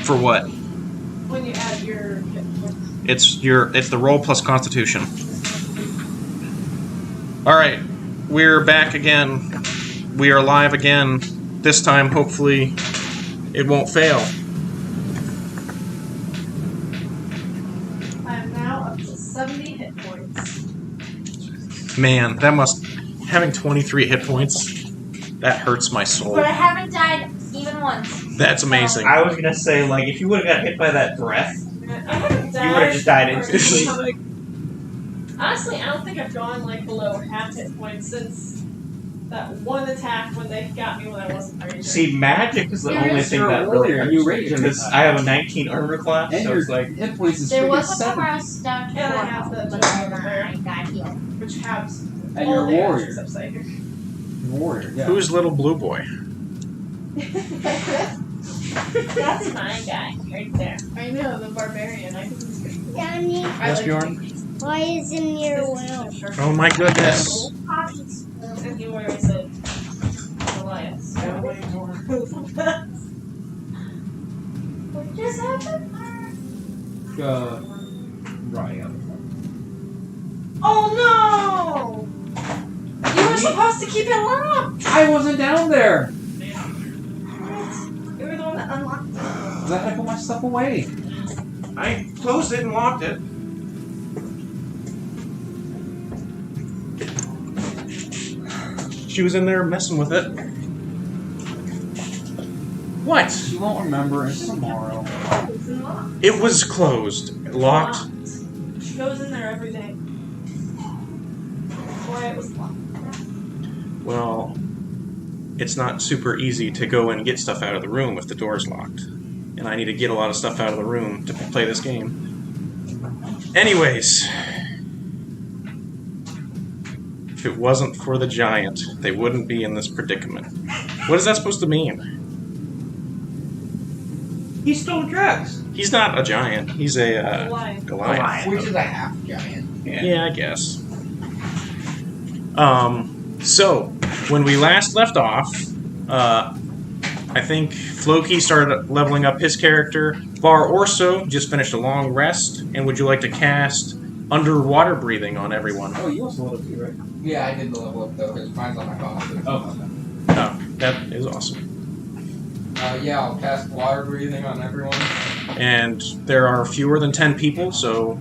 For what? When you add your hit points. It's the roll plus Constitution. All right, we're back again. We are live again. This time, hopefully, it won't fail. I am now up to 70 hit points. Man, that must having 23 hit points. That hurts my soul. But I haven't died even once. That's amazing. I was gonna say, like, if you would have got hit by that breath, I haven't died. you would have just died instantly. Honestly, I don't think I've gone like below half hit points since that one attack when they got me when I wasn't raging. See, magic is the only thing that really hurts. You rage because I have a 19 armor class, and so your it's like hit points is There freaking was a 7. time where I was down to And I 4 have the health, but giant then bear. I got healed. Which has And all you're a the warrior. actions except Psychic. Warrior, yeah. Who's little blue boy? That's my guy, right there. I know, the barbarian. I think he's pretty cool. Danny, Yes, Bjorn? why isn't your will? Oh my goodness. And you already said Goliath. So way more. What just happened? Right, yeah. Oh no! You were supposed to keep it locked! I wasn't down there! You were the one that unlocked it. Because I had to put my stuff away. I closed it and locked it. She was in there messing with it. What? She won't remember. It's tomorrow. It's unlocked. It was closed. Locked. She goes in there every day. That's why it was locked. Well, it's not super easy to go and get stuff out of the room if the door's locked. And I need to get a lot of stuff out of the room to play this game. Anyways, if it wasn't for the giant, they wouldn't be in this predicament. What is that supposed to mean? he stole drugs. He's not a giant. He's a Goliath. Goliath. Which is a half giant. Yeah, I guess. So, when we last left off, I think Floki started leveling up his character. Bar Orso just finished a long rest, and would you like to cast underwater breathing on everyone? Oh, you also leveled up too, right? Yeah, I did the level up though, because mine's on my phone. Oh, okay. Oh, that is awesome. Yeah, I'll cast water breathing on everyone. And there are fewer than 10 people, so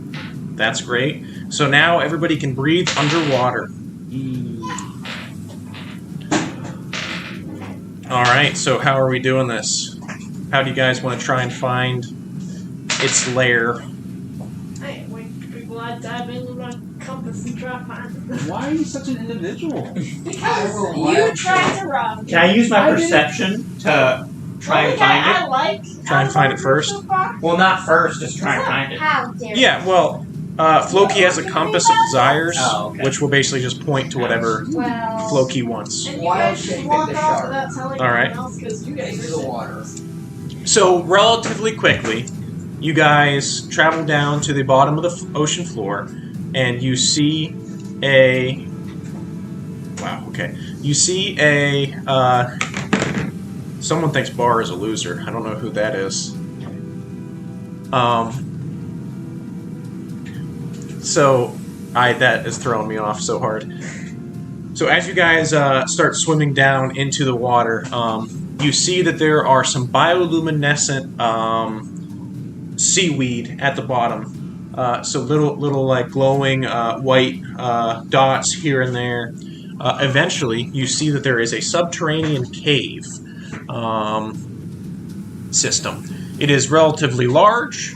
that's great. So now everybody can breathe underwater. Alright, so how are we doing this? How do you guys want to try and find its lair? Hey, we glad dive in with my compass and try to find it. Why are you such an individual? Because will you laugh. tried to rob me. Can I use my I didn't- perception to try and find I it? like. Try and find it first? So far. Well, not first, just try and find it. How dare you? Yeah, well, Floki has a compass of desires, Oh, okay. which will basically just point to whatever Well, Floki wants. And you Wild guys shape just in walk the off shark. without telling All right. anyone else because you guys Into are the water. So, relatively quickly, you guys travel down to the bottom of the ocean floor, and you see a... Wow, okay. You see a... someone thinks Bar is a loser. I don't know who that is. So, that is throwing me off so hard. So as you guys start swimming down into the water, you see that there are some bioluminescent seaweed at the bottom. So little like glowing white dots here and there. Eventually, you see that there is a subterranean cave system. It is relatively large,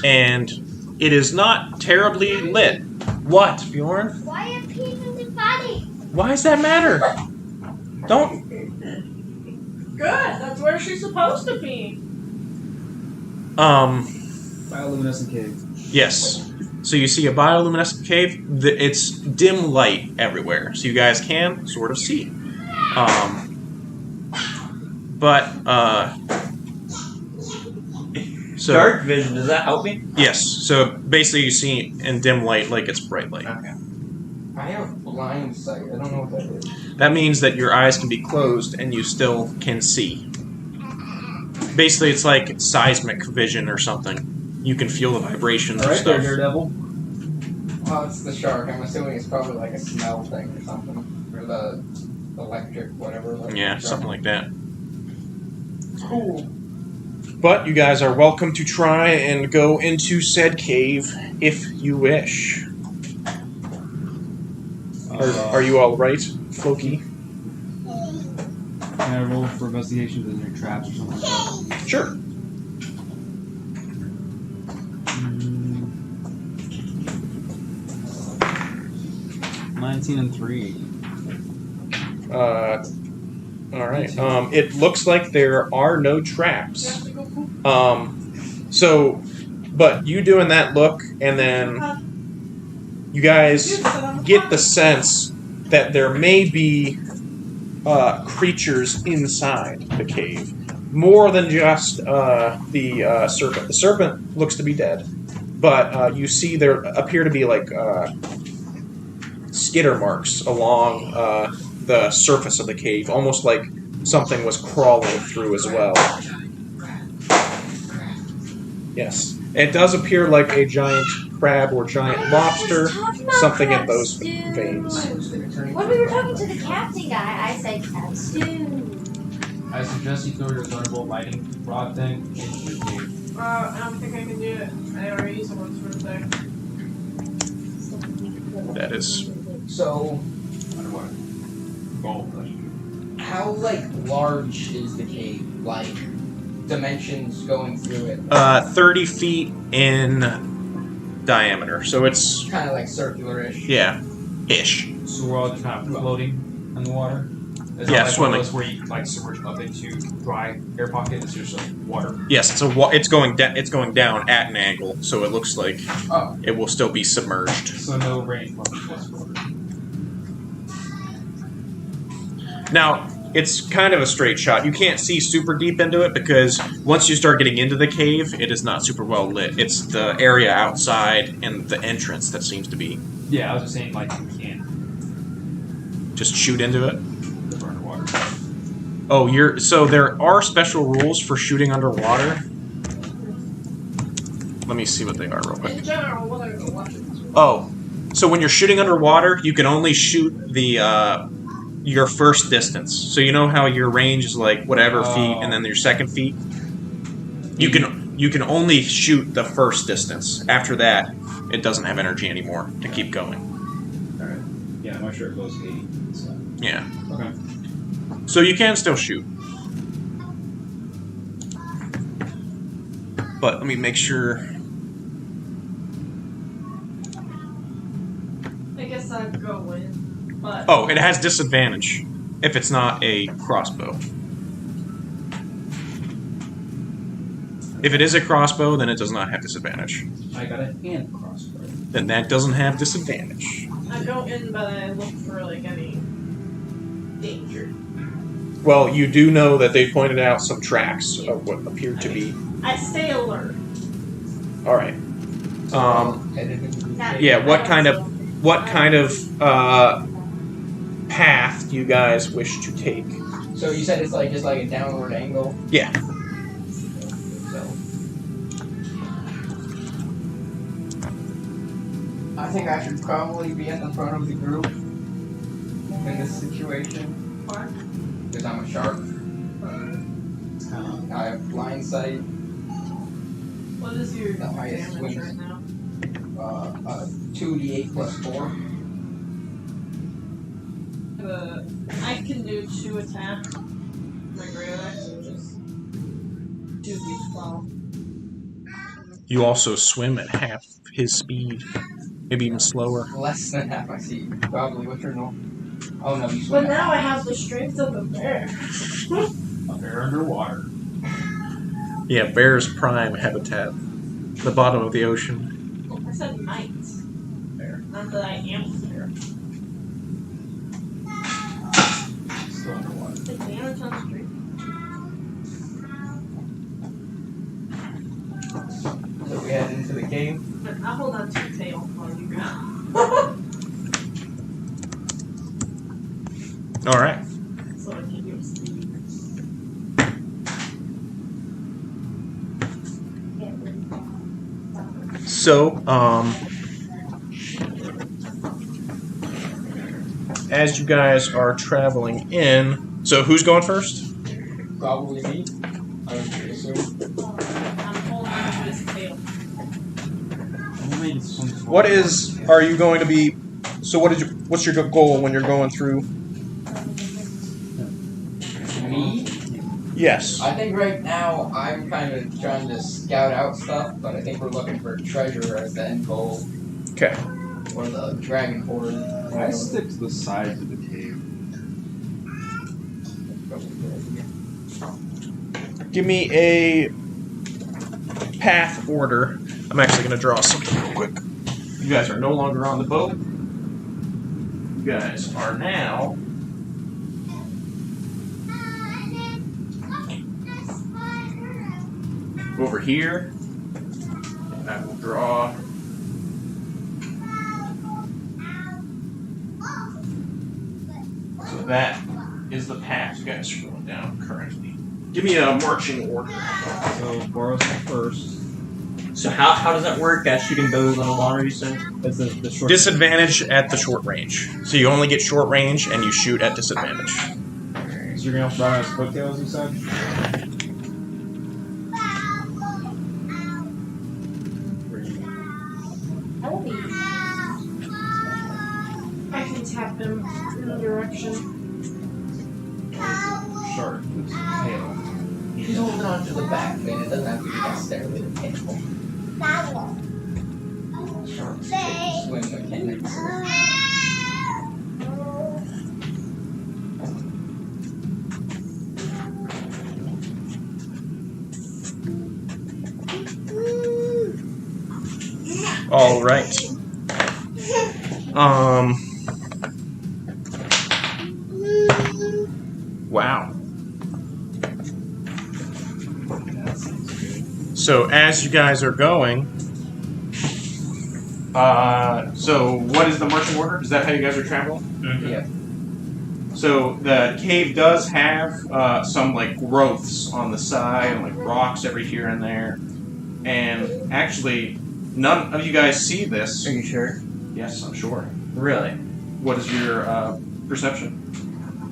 and it is not terribly lit. What, Bjorn? Why are people dividing? Why does that matter? Don't... good. That's where she's supposed to be. Bioluminescent cave. Yes. So you see a bioluminescent cave. It's dim light everywhere, so you guys can sort of see. So Dark vision, does that help me? yes. So basically, you see in dim light like it's bright light. Okay. I have blind sight. I don't know what that is. That means that your eyes can be closed and you still can see. Basically, it's like seismic vision or something. You can feel the vibrations All and right, there, stuff. Daredevil. Oh, it's the shark. I'm assuming it's probably like a smell thing or something. Or the electric, whatever. Like Yeah, something like that. Cool. But you guys are welcome to try and go into said cave if you wish. Are you all right, Floki? Can I roll for investigation? Is there traps or something like that? Sure. 19 and 3. All right. It looks like there are no traps. But you doing that look, and then you guys get the sense that there may be creatures inside the cave. More than just the serpent. The serpent looks to be dead, but you see there appear to be like skitter marks along the surface of the cave, almost like something was crawling through as well. Yes. It does appear like a giant crab or giant lobster, something in those veins. When we were talking to the captain guy, I said crab stew. I suggest you throw your thunderbolt lightning rod thing into the cave. I don't think I can do it. I already used one for the thing. That is... So, Underwater. Gold question. how large is the cave? Like dimensions going through it? 30 feet in diameter, so it's... Kind of like circular-ish. yeah, ish. So we're all just kind of floating in the water? Is Yeah, it swimming. One of those where you submerge up into dry air pocket? It's just water. Yes, it's going down at an angle, so it looks like Oh. it will still be submerged. So no range whatsoever. Now, it's kind of a straight shot. You can't see super deep into it because once you start getting into the cave, it is not super well lit. It's the area outside and the entrance that seems to be. Yeah, I was just saying, you can't Just shoot into it. go underwater. Oh, so there are special rules for shooting underwater. Let me see what they are real quick. In general, what are you watching? Oh, so when you're shooting underwater, you can only shoot the your first distance. So you know how your range is like whatever feet, and then your second feet. You can only shoot the first distance. After that, it doesn't have energy anymore to keep going. Alright. Yeah, my shirt goes 80. So. Yeah. Okay. So you can still shoot. But let me make sure. I guess I'd go in, but Oh, it has disadvantage if it's not a crossbow. If it is a crossbow, then it does not have disadvantage. I got a hand crossbow. Then that doesn't have disadvantage. I go in, but I look for any danger. Well, you do know that they pointed out some tracks of what appeared to be. I stay alert. All right. Headed into the Not- cave. Yeah. What kind of path do you guys wish to take? So you said it's just like a downward angle. Yeah. So I think I should probably be at the front of the group in this situation. Why? Because I'm a shark. I have blind sight. What is your The highest damage wins. right now? 2d8 plus 4. I can do 2 attacks. My great axe, which is 2d12. You also swim at half his speed, maybe even slower. Less than half my speed. Probably. What's your normal? Oh no, you But swim. now I have the strength of a bear. A bear underwater. Yeah, bear's prime habitat, the bottom of the ocean. I said might. Bear. Not that I am a bear. Still underwater. The damage on strength. So we head into the cave. But I'll hold on to your tail while you go. All right. So I can give speed. So, as you guys are traveling in, so who's going first? Probably me. I would assume. I'm holding on to his tail. Are you going to be, so what's your goal when you're going through? Me? Yes. I think right now I'm kind of trying to scout out stuff, but I think we're looking for treasure as the end goal. Okay. Or the dragon horde. I stick to the sides of the cave. Give me a path order. I'm actually going to draw something real quick. You guys are no longer on the boat. You guys are now over here. I will draw. So that is the path you guys are going down currently. Give me a marching order. So Boros first. So how does that work? Shooting bows on the water, you said? That's the short. Disadvantage at the short range. So you only get short range and you shoot at disadvantage. So you're gonna run out of coattails, you said? I will be. I can tap him in a direction. Shark. It's tail. He's holding on to the back fin. It doesn't have to be necessarily the tail. Sharks can swim mechanics. All right. Wow. So as you guys are going, so what is the marching order? Is that how you guys are traveling? Mm-hmm. Yeah. So the cave does have some like growths on the side and like rocks every here and there, and actually none of you guys see this. Are you sure? Yes, I'm sure. Really? What is your perception?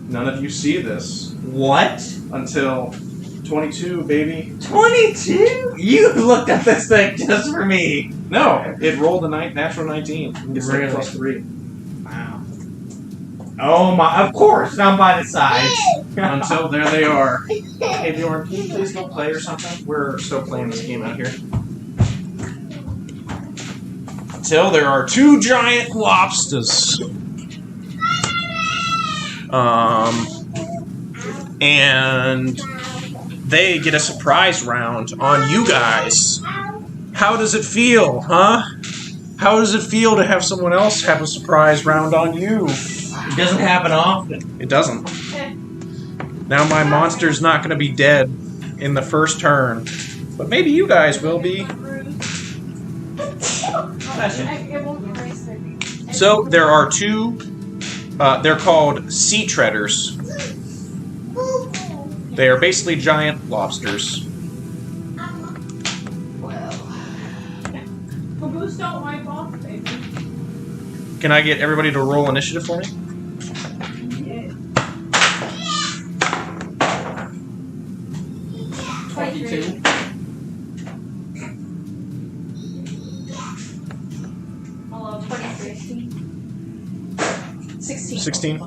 None of you see this What? until 22, baby. 22? You looked at this thing just for me. No, it rolled a natural 19. It's Really? like +3. Wow. Oh my! Of course, I'm by the sides. Until there they are. Hey Bjorn, can you please go play or something? We're still playing this game out here. Until there are 2 giant lobsters. And they get a surprise round on you guys. How does it feel, huh? How does it feel to have someone else have a surprise round on you? It doesn't happen often. It doesn't. Now my monster's not going to be dead in the first turn. But maybe you guys will be. So there are 2, they're called sea treaders. They are basically giant lobsters. Caboose don't wipe off, baby. Can I get everybody to roll initiative for me? Yeah. 22. Hello, 23. 16. 16.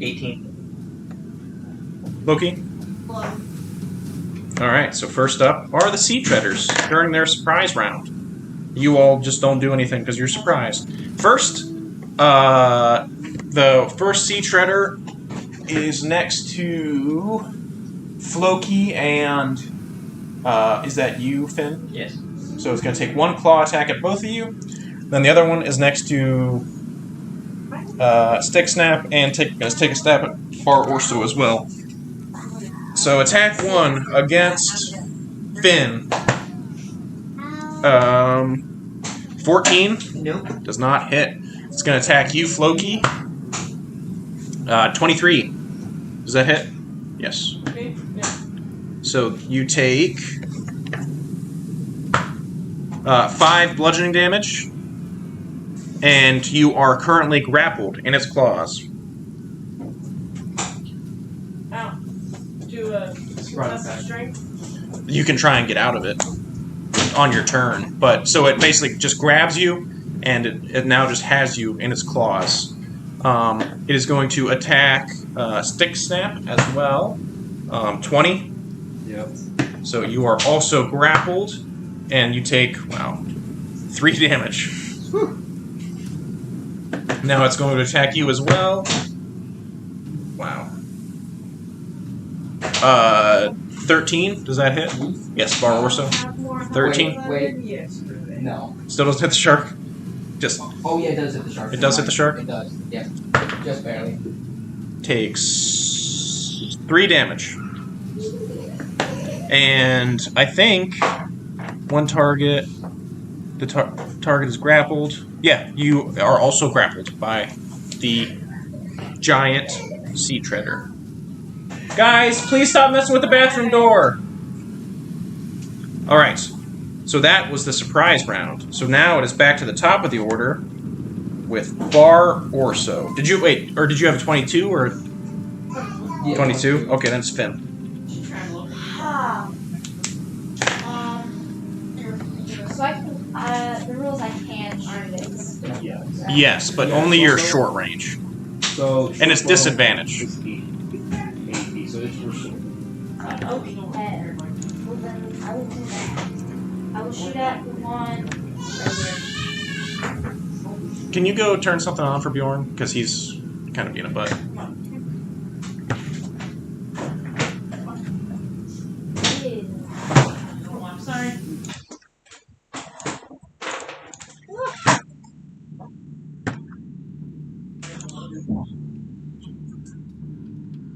18. Loki? Hello. Alright, so first up are the sea treaders during their surprise round. You all just don't do anything because you're surprised. First, the first sea treader is next to Floki and is that you, Finn? Yes. So it's going to take 1 claw attack at both of you. Then the other one is next to Stick Snap and take a stab at Far Orso as well. So attack 1 against Finn. 14 Nope. does not hit. It's going to attack you, Floki. 23. Does that hit? Yes. Okay. Yeah. So you take 5 bludgeoning damage, and you are currently grappled in its claws. Ow. Do a Right test of back. strength. You can try and get out of it on your turn, but so it basically just grabs you, and it now just has you in its claws. It is going to attack Stick Snap as well. 20. Yep. So you are also grappled, and you take, 3 damage. Now it's going to attack you as well. Wow. 13, does that hit? Yes, Bar Orso. 13. Wait. Yesterday. No. Still doesn't hit the shark? Just Oh yeah, it does hit the shark. It does hit the shark? It does. Yeah. Just barely. takes 3 damage. And I think one target, the target is grappled. Yeah, you are also grappled by the giant sea treader. Guys, please stop messing with the bathroom door. Alright, so that was the surprise round. So now it is back to the top of the order with Bar Orso. Did you have a 22 or Yeah, 22? Okay, then it's Finn. So I can, the rules I can aren't it? Yes, but only your short range. So And it's disadvantage. It's 80. So it's for sure. Okay. Well then I will do that. I will shoot at the one right Can you go turn something on for Bjorn? Because he's kind of being a butt. there. Oh, I'm sorry.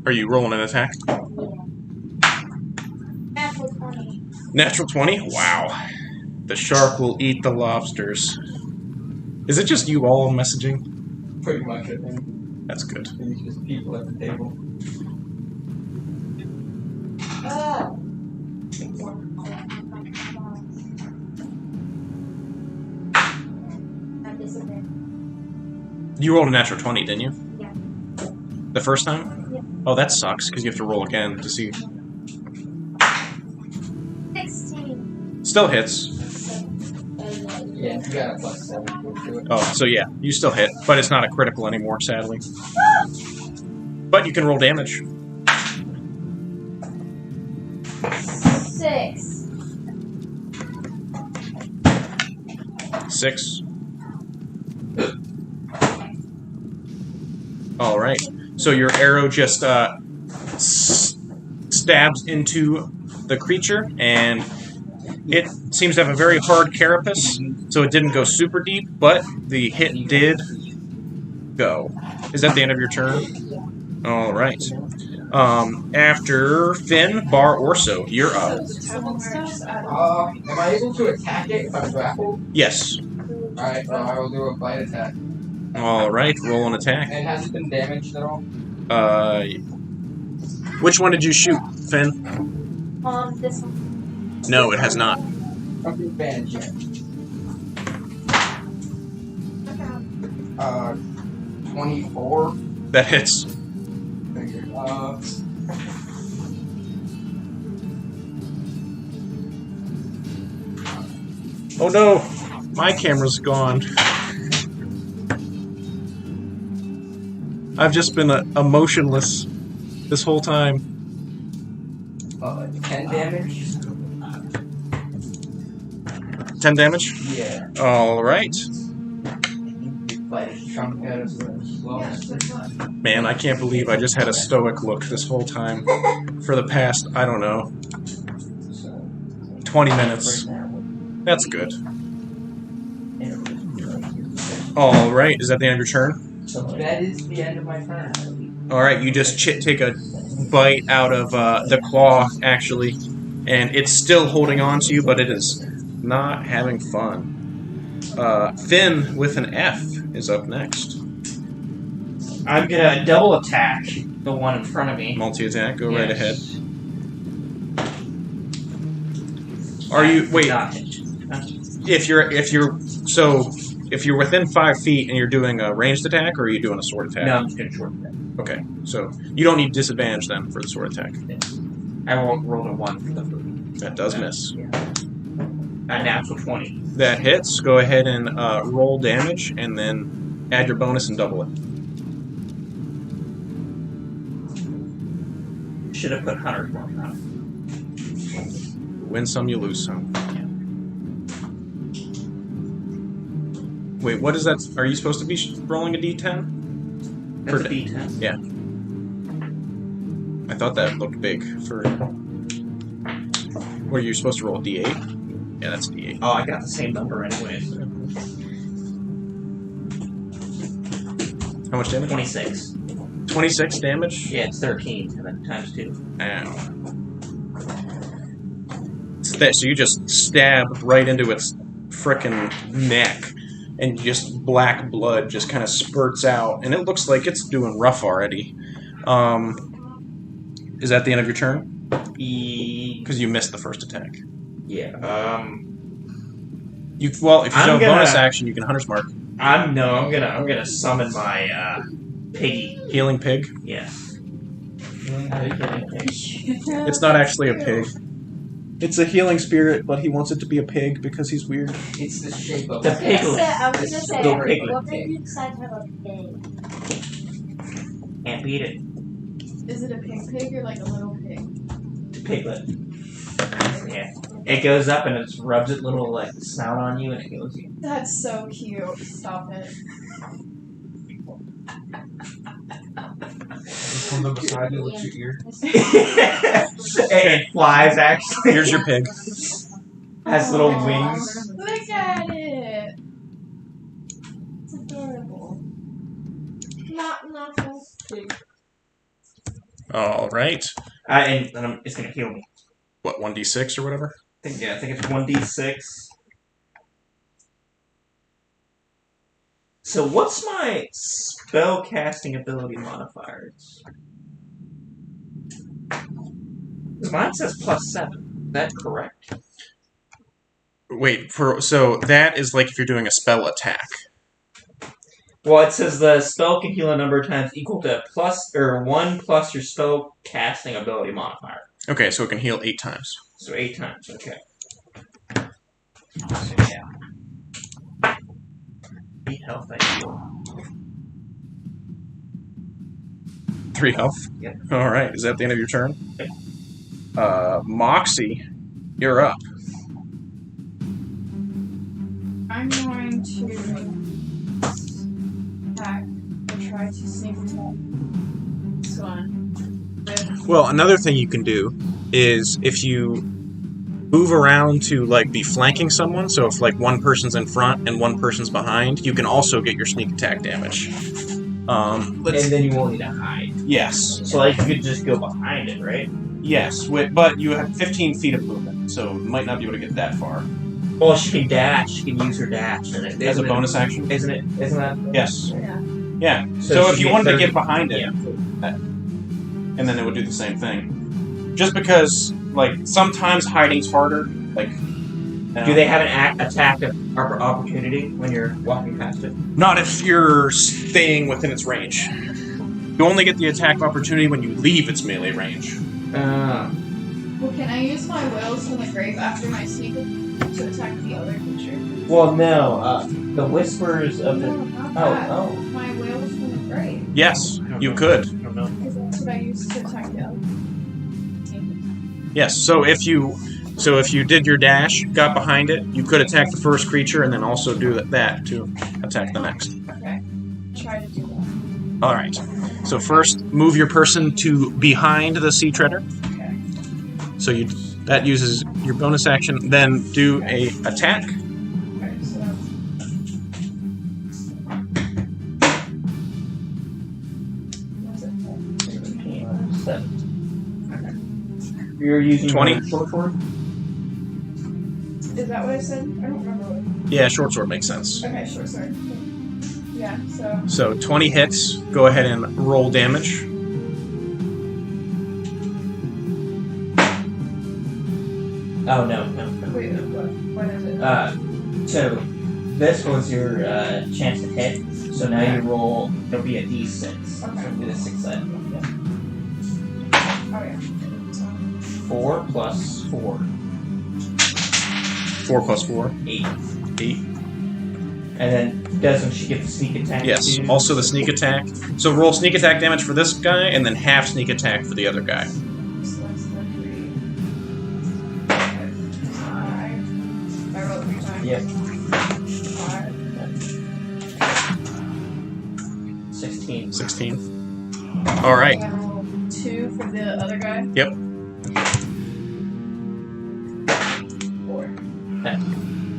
Are you rolling an attack? Natural 20. Natural 20? Wow. The shark will eat the lobsters. Is it just you all messaging? Pretty much, I think. That's good. It's just people at the table. I'm disadvantaged. You rolled a natural 20, didn't you? Yeah. The first time? Yeah. Oh, that sucks, because you have to roll again to see. 16. Still hits. Yeah, you got a +7 to it. Oh, so yeah, you still hit, but it's not a critical anymore, sadly. But you can roll damage. 6. 6. Alright. So your arrow just stabs into the creature, and it seems to have a very hard carapace, so it didn't go super deep, but the hit did go. Is that the end of your turn? Alright. After Finn, Bar Orso, you're up. Am I able to attack it if I'm grappled? Yes. Alright, well, I will do a bite attack. Alright, roll an attack. And has it been damaged at all? Which one did you shoot, Finn? This one. No, it has not. Don't do advantage yet. 24. That hits. Figured. Oh no! My camera's gone. I've just been emotionless this whole time. 10 damage? 10 damage? Yeah. Alright. Bite a chunk out of the lobster. Man, I can't believe I just had a stoic look this whole time. For the past, I don't know, 20 minutes. That's good. Alright, is that the end of your turn? So that is the end of my turn. Alright, you just take a bite out of the claw, actually, and it's still holding on to you, but it is not having fun. Finn, with an F, is up next. I'm gonna double attack the one in front of me. Multi-attack, go right ahead. Yes. Are you... Wait, Not hit. if you're within 5 feet and you're doing a ranged attack, or are you doing a sword attack? No, I'm just gonna short attack. Okay, so you don't need disadvantage then for the sword attack. I won't roll a 1 for the booty. That does miss. A natural 20. That hits. Go ahead and roll damage, and then add your bonus and double it. Should have put Hunter's Mark on it. Win some, you lose some. Wait, what is that? Are you supposed to be rolling a d10? That's For a D10. Yeah. I thought that looked big for. Were you supposed to roll a d8? Yeah, that's a d8. Oh, I got the same number anyways. How much damage? 26. 26 damage? Yeah, it's 13, and then times 2. Ow. So you just stabbed right into its frickin' neck, and just black blood just kind of spurts out, and it looks like it's doing rough already. Is that the end of your turn? Because you missed the first attack. Yeah. If you do a I'm bonus gonna- action, you can Hunter's Mark. I'm gonna summon my piggy. Healing Pig. Yeah. It's not actually a pig. It's a healing spirit, but he wants it to be a pig because he's weird. It's the shape of The it. piglet. I was It's gonna the say, piglet. what made you decide to have a pig? Can't beat it. Is it a pig or like a little pig? Piglet. Yeah. It goes up and it just rubs its little like snout on you and it kills you. That's so cute. Stop it. From the beside you, looks your ear. It flies actually. Here's your pig. Has little Aw, wings. Look at it. It's adorable. Not pig. All right. And it's gonna heal me. What, 1d6 or whatever? I think it's 1d6. So what's my spell casting ability modifiers? 'Cause mine says +7. Is that correct? Wait, so that is like if you're doing a spell attack. Well, it says the spell can heal a number of times equal to +1 plus your spell casting ability modifier. Okay, so it can heal 8 times. So 8 times, okay. So yeah. 8 health, I heal. 3 health? Yep. All right, is that the end of your turn? Yep. Moxie, you're up. I'm going to attack and try to sneak attack this one. Well, another thing you can do is if you move around to like be flanking someone, so if like one person's in front and one person's behind, you can also get your sneak attack damage. And then you won't need to hide. Yes. So like you could just go behind it, right? Yes, but you have 15 feet of movement, so you might not be able to get that far. Well, she can dash. She can use her dash. As a bonus action? Isn't that? Yes. Yeah. Yeah. So if she you gets wanted to 30 get behind it, Yeah. and then it would do the same thing. Just because, like, sometimes hiding's harder. Like, Do they have an attack of opportunity when you're walking past it? not if you're staying within its range. You only get the attack of opportunity when you leave its melee range. Well, can I use my wills from the grave after my sneak to attack the other creature? Well, no. The whispers of the. No, not that. Oh. My wills from the grave. Yes, you could. I don't know. Because that's what I used to attack the other. Yes. So if you did your dash, got behind it, you could attack the first creature and then also do that to attack the next. Okay. Try to do that. All right. So first, move your person to behind the sea treader. Okay. So that uses your bonus action. Then do a attack. Okay, so. What's it called? 7. You're using 20. your short sword? Is that what I said? I don't remember what. Yeah, short sword makes sense. Okay, sure, sorry. Yeah, so. So 20 hits. Go ahead and roll damage. Oh no. Wait, what is it? So this was your chance to hit. So now you roll. There'll be a d6. Okay. So it'll be the 6-sided one. Yeah. Oh yeah. 4 plus 4. 4 plus 4. 8. 8. And then doesn't she get the sneak attack? Yes, too? also the sneak attack. So roll sneak attack damage for this guy, and then half sneak attack for the other guy. So that's the 3. 5. I rolled 3 times. Yep. 5. 16. 16. Alright. I rolled 2 for the other guy. Yep. 4.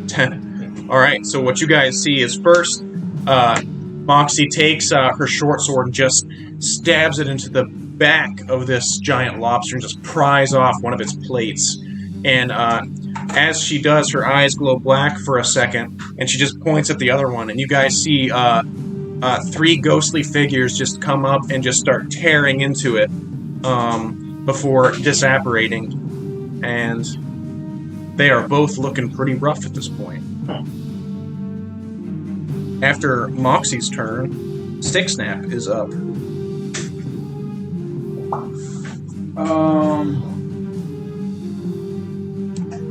10. Alright, so what you guys see is first, Moxie takes her short sword and just stabs it into the back of this giant lobster and just pries off one of its plates. And as she does, her eyes glow black for a second, and she just points at the other one, and you guys see 3 ghostly figures just come up and just start tearing into it before disapparating. And they are both looking pretty rough at this point. After Moxie's turn, Stick Snap is up.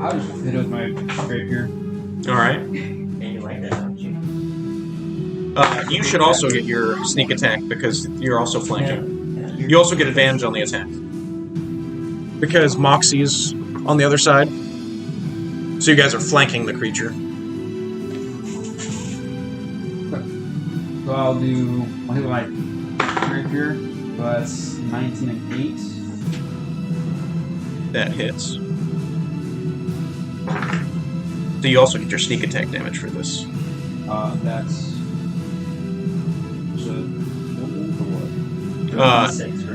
I'll just hit it with my rapier. Alright. And you like that, don't you? You should also get your sneak attack because you're also flanking. Yeah. You also get advantage on the attack. Because Moxie is on the other side. So you guys are flanking the creature. So I'll hit with my rapier. So that's 19 and 8. That hits. So you also get your sneak attack damage for this. That's.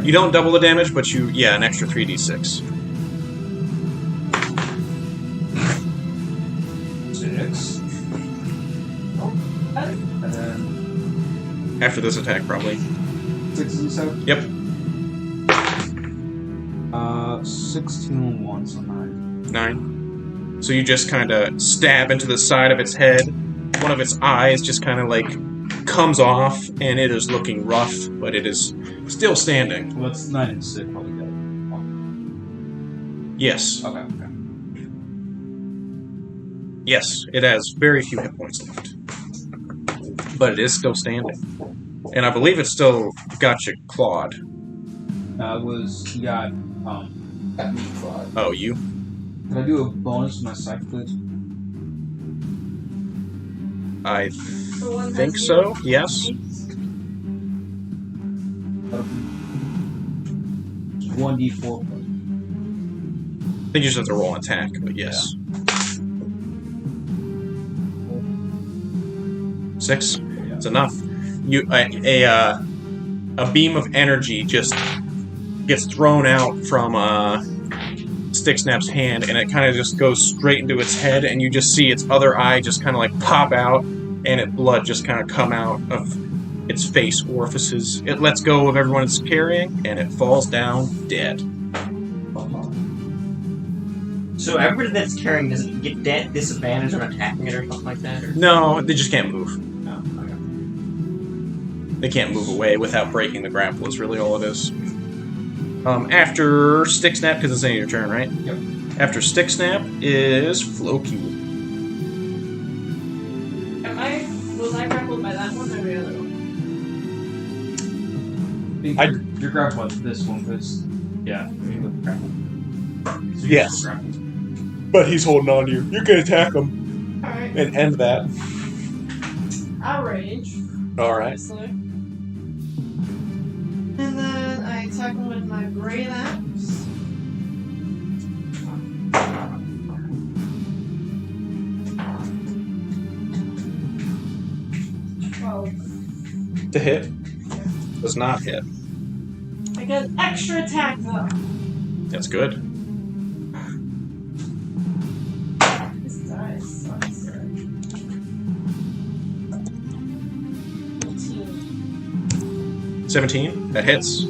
You don't double the damage, but an extra 3d6. 6. And then After this attack, probably. 6 and 7? Yep. 16 and 1, so 9. 9. So you just kind of stab into the side of its head. One of its eyes just kind of like comes off, and it is looking rough, but it is still standing. Well, that's 9 and 6, probably got Yes. it. Okay. Yes, it has very few hit points left. But it is still standing. And I believe it's still got you clawed. You got, That meat claw. Oh, you? can I do a bonus with my scythe, please? I So one think has so, yes. 1d4. I think you just have to roll an attack, but yes. 6? Yeah. It's enough. A beam of energy just gets thrown out from Stick Snap's hand, and it kind of just goes straight into its head, and you just see its other eye just kind of like pop out, and blood just kind of come out of its face orifices. It lets go of everyone it's carrying, and it falls down dead. So everybody that's carrying does it get disadvantage on attacking it or something like that? Or? No, they just can't move. No. Okay. They can't move away without breaking the grapple is really all it is. After Stick Snap, because it's your turn, right? Yep. After Stick Snap is Floki. Was I grappled by that one or the other one? You're grappled by this one, because, yeah, you look grappled. So Yes. grappled. But he's holding on to you. You can attack him Alright. and end that. I'll rage. Alright. Obviously. And then I attack him with my great axe. To hit. Does not hit. I get an extra attack though. That's good. This dice sucks. 18. 17. That hits.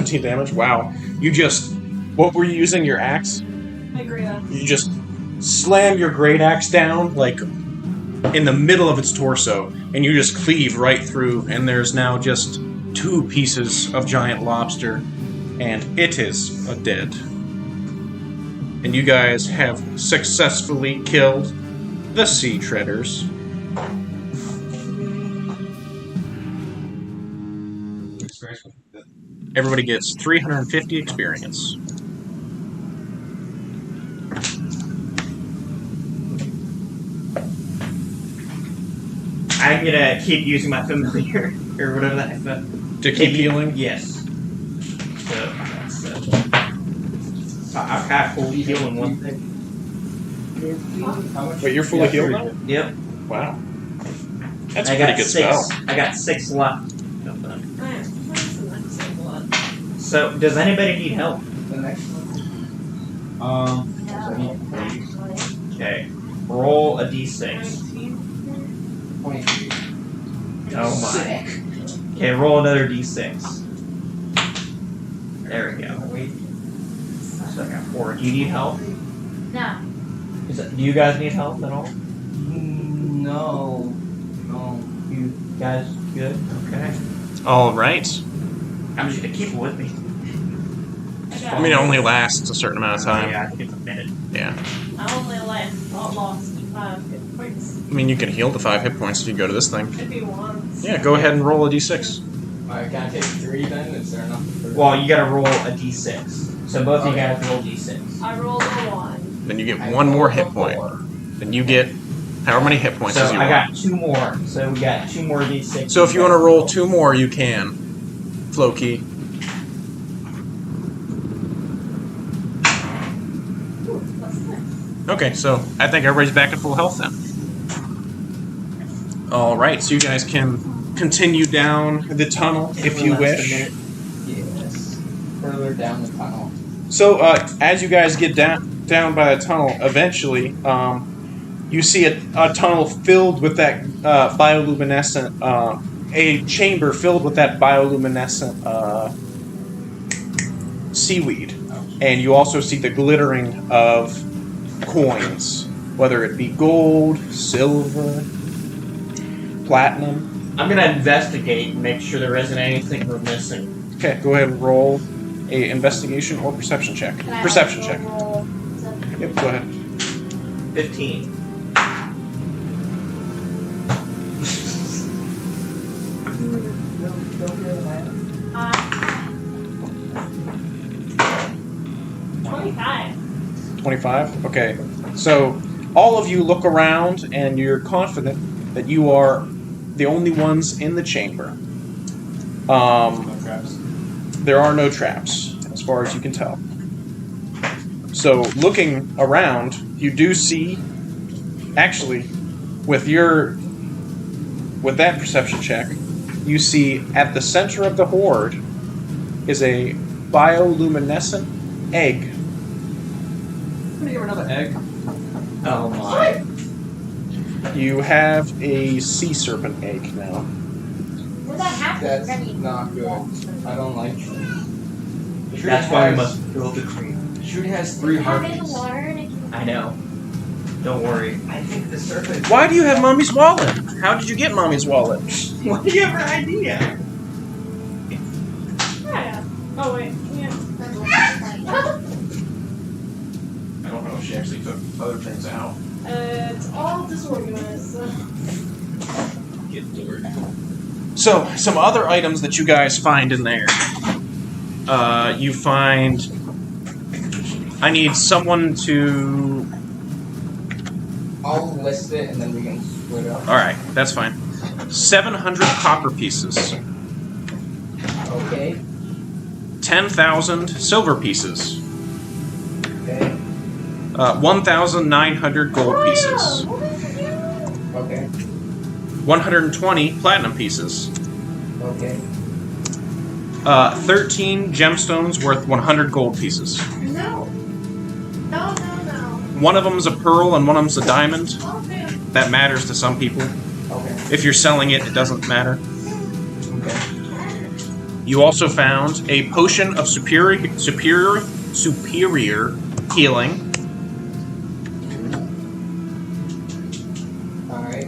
17 damage. Wow. You just... What were you using? Your axe? My great axe. You just slam your great axe down, like, in the middle of its torso, and you just cleave right through, and there's now just 2 pieces of giant lobster, and it is dead. And you guys have successfully killed the Sea Treaders. Everybody gets 350 experience. I'm gonna keep using my familiar or whatever that is. To keep healing? Yes. So that's I've got full heal in one thing. How much? Wait, you're fully healed now? Yep. Wow. That's I a got pretty good 6. spell. I got 6 left. Alright, where's the next blood? So does anybody need help? The next one? Okay. Roll a d6. 23. Oh my. Okay, roll another d6. There we go. So I got 4. Do you need help? No. Do you guys need help at all? No. No. You guys good? Okay. Alright. I'm just gonna keep it with me. I I mean, it only lasts a certain amount of time. Yeah, I think it's a minute. Yeah. I only lost 5 hit points. I mean, you can heal to 5 hit points if you go to this thing. If he wants. Yeah, go ahead and roll a d6. Alright, can I take 3 then? Is there enough for Well, you gotta roll a d6. So both of you guys roll d6. I rolled a 1. Then you get I 1 more rolled hit a point. 4. Then you get however many hit points So as you I want. got 2 more. So we got 2 more d6. So if you want to roll 2 more, you can. Floki. Ooh, what's that? Okay, so I think everybody's back at full health then. Alright, so you guys can continue down the tunnel if you wish. Yes. Further down the tunnel. So, as you guys get down by the tunnel, eventually, you see a tunnel filled with that bioluminescent, a chamber filled with that bioluminescent seaweed. And you also see the glittering of coins, whether it be gold, silver, platinum. I'm gonna investigate and make sure there isn't anything we're missing. Okay, go ahead and roll a investigation or perception check. Can I Perception also check. roll Yep, go ahead. 15. Uh, 25. 25? Okay. So, all of you look around and you're confident that you are the only ones in the chamber. No traps. There are no traps, as far as you can tell. So, looking around, you do see, actually, with that perception check, you see at the center of the hoard is a bioluminescent egg. I'm gonna give her another egg. Oh my. You have a sea serpent egg now. well, that happens. That's not good. I don't like it. That's why we must build the tree. Shooty has 3 Have it in the heartbeats. water and it can... I know. Don't worry. I think the serpent. Why do you have Mommy's wallet? How did you get Mommy's wallet? What do you have an idea? Yeah. Oh, wait. Yeah. I don't know if she actually took other things out. It's all disorganized. So, some other items that you guys find in there. You find... I need someone to... I'll list it and then we can split up. Alright, that's fine. 700 copper pieces. Okay. 10,000 silver pieces. Okay. 1,900 gold pieces. Okay. 120 platinum pieces. Okay. 13 gemstones worth 100 gold pieces. No. No, no, no. One of them's a pearl and one of them's a diamond. Oh, man. That matters to some people. Okay. If you're selling it, it doesn't matter. Okay. You also found a potion of superior healing. Alright.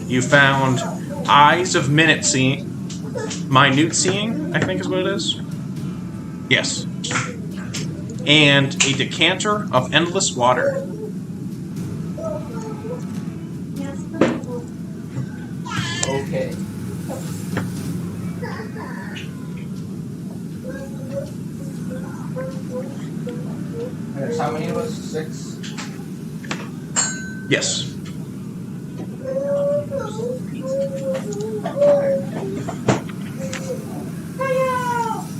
You found eyes of minute seeing, minute seeing, I think is what it is. Yes. And a decanter of endless water. Okay. And there's how many of us? 6? Yes.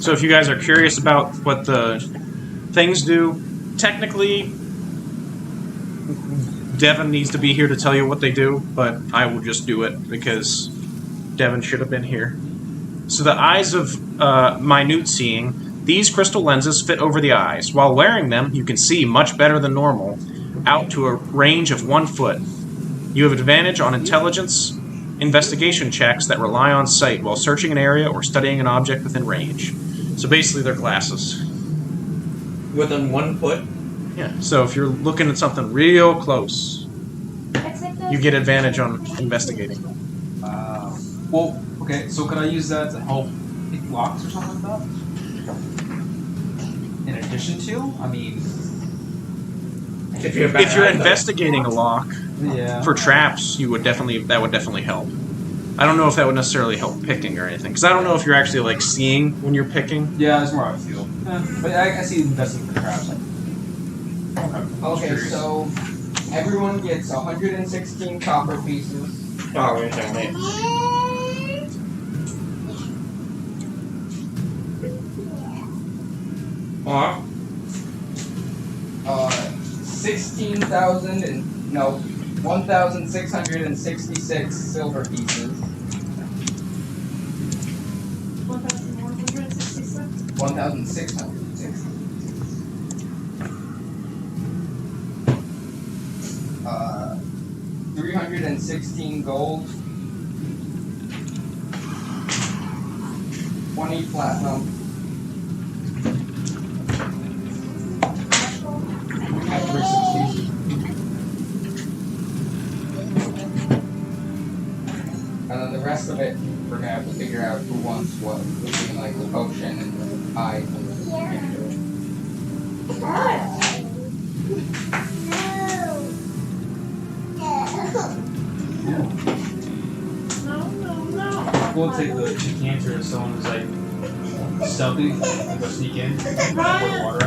So if you guys are curious about what the things do, technically Devin needs to be here to tell you what they do, but I will just do it because Devin should have been here. So the eyes of minute seeing, these crystal lenses fit over the eyes. While wearing them, you can see much better than normal, out to a range of 1 foot. You have advantage on intelligence investigation checks that rely on sight while searching an area or studying an object within range. So basically they're glasses. Within 1 foot? Yeah, so if you're looking at something real close, you get advantage on investigating. Well, okay, so could I use that to help pick locks or something like that? In addition to? I mean... If you're investigating a lock Yeah. for traps, that would definitely help. I don't know if that would necessarily help picking or anything, because I don't know if you're actually like seeing when you're picking. Yeah, it's more how I feel. But I see investing for traps. Like, Okay, so everyone gets 116 copper pieces. Oh, wait a second, wait. What? 1,666 silver pieces. 1,166. 1,666. 316 gold. 20 platinum. At 360. And then the rest of it, we're gonna have to figure out who wants what, between like the potion and the eye and the we'll take the decanter if someone's like stealthy and go sneak in and pour the water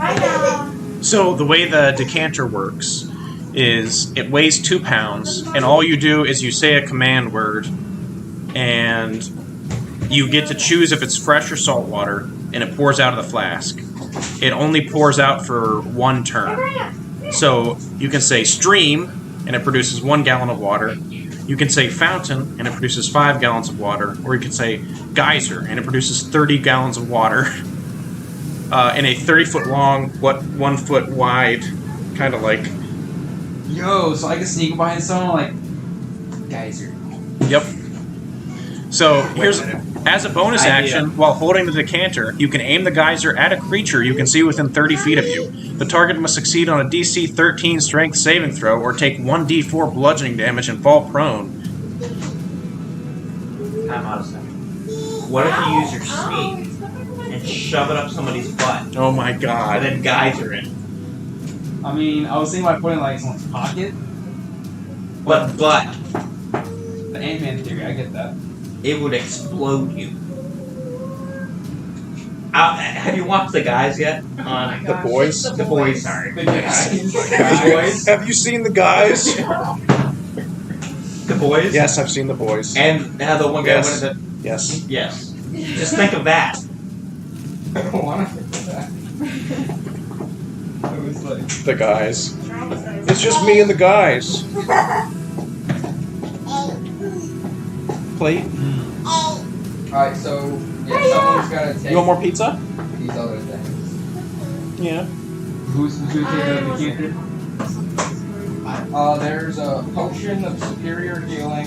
out. So the way the decanter works is it weighs 2 pounds, and all you do is you say a command word, and you get to choose if it's fresh or salt water, and it pours out of the flask. It only pours out for 1 turn. So you can say stream, and it produces 1 gallon of water. You can say fountain, and it produces 5 gallons of water. Or you can say geyser, and it produces 30 gallons of water. In a 30-foot long, 1 foot wide, kind of like... Yo, so I can sneak behind someone like... Geyser. Yep. So here's... As a bonus action, while holding the decanter, you can aim the geyser at a creature you can see within 30 feet of you. The target must succeed on a DC 13 strength saving throw or take 1d4 bludgeoning damage and fall prone. Time out a second. What if you use your sneak and shove it up somebody's butt Oh my god. and then geyser it? I mean, I was thinking about putting like someone's pocket. But The Ant-Man theory, I get that. it would explode you. Have you watched The Guys yet? On The boys? The Boys, sorry. The guys. Have you seen The Guys? The Boys? Yes, I've seen The Boys. And the one guy Yes. wanted to... Yes. Yes. Just think of that. I don't want to think of that. It was like... The Guys. It's just me and the guys. Plate? Alright, so, yeah, someone's gotta take You want more pizza? these other things. Yeah. Who's gonna take the decanter? There's a potion of superior healing,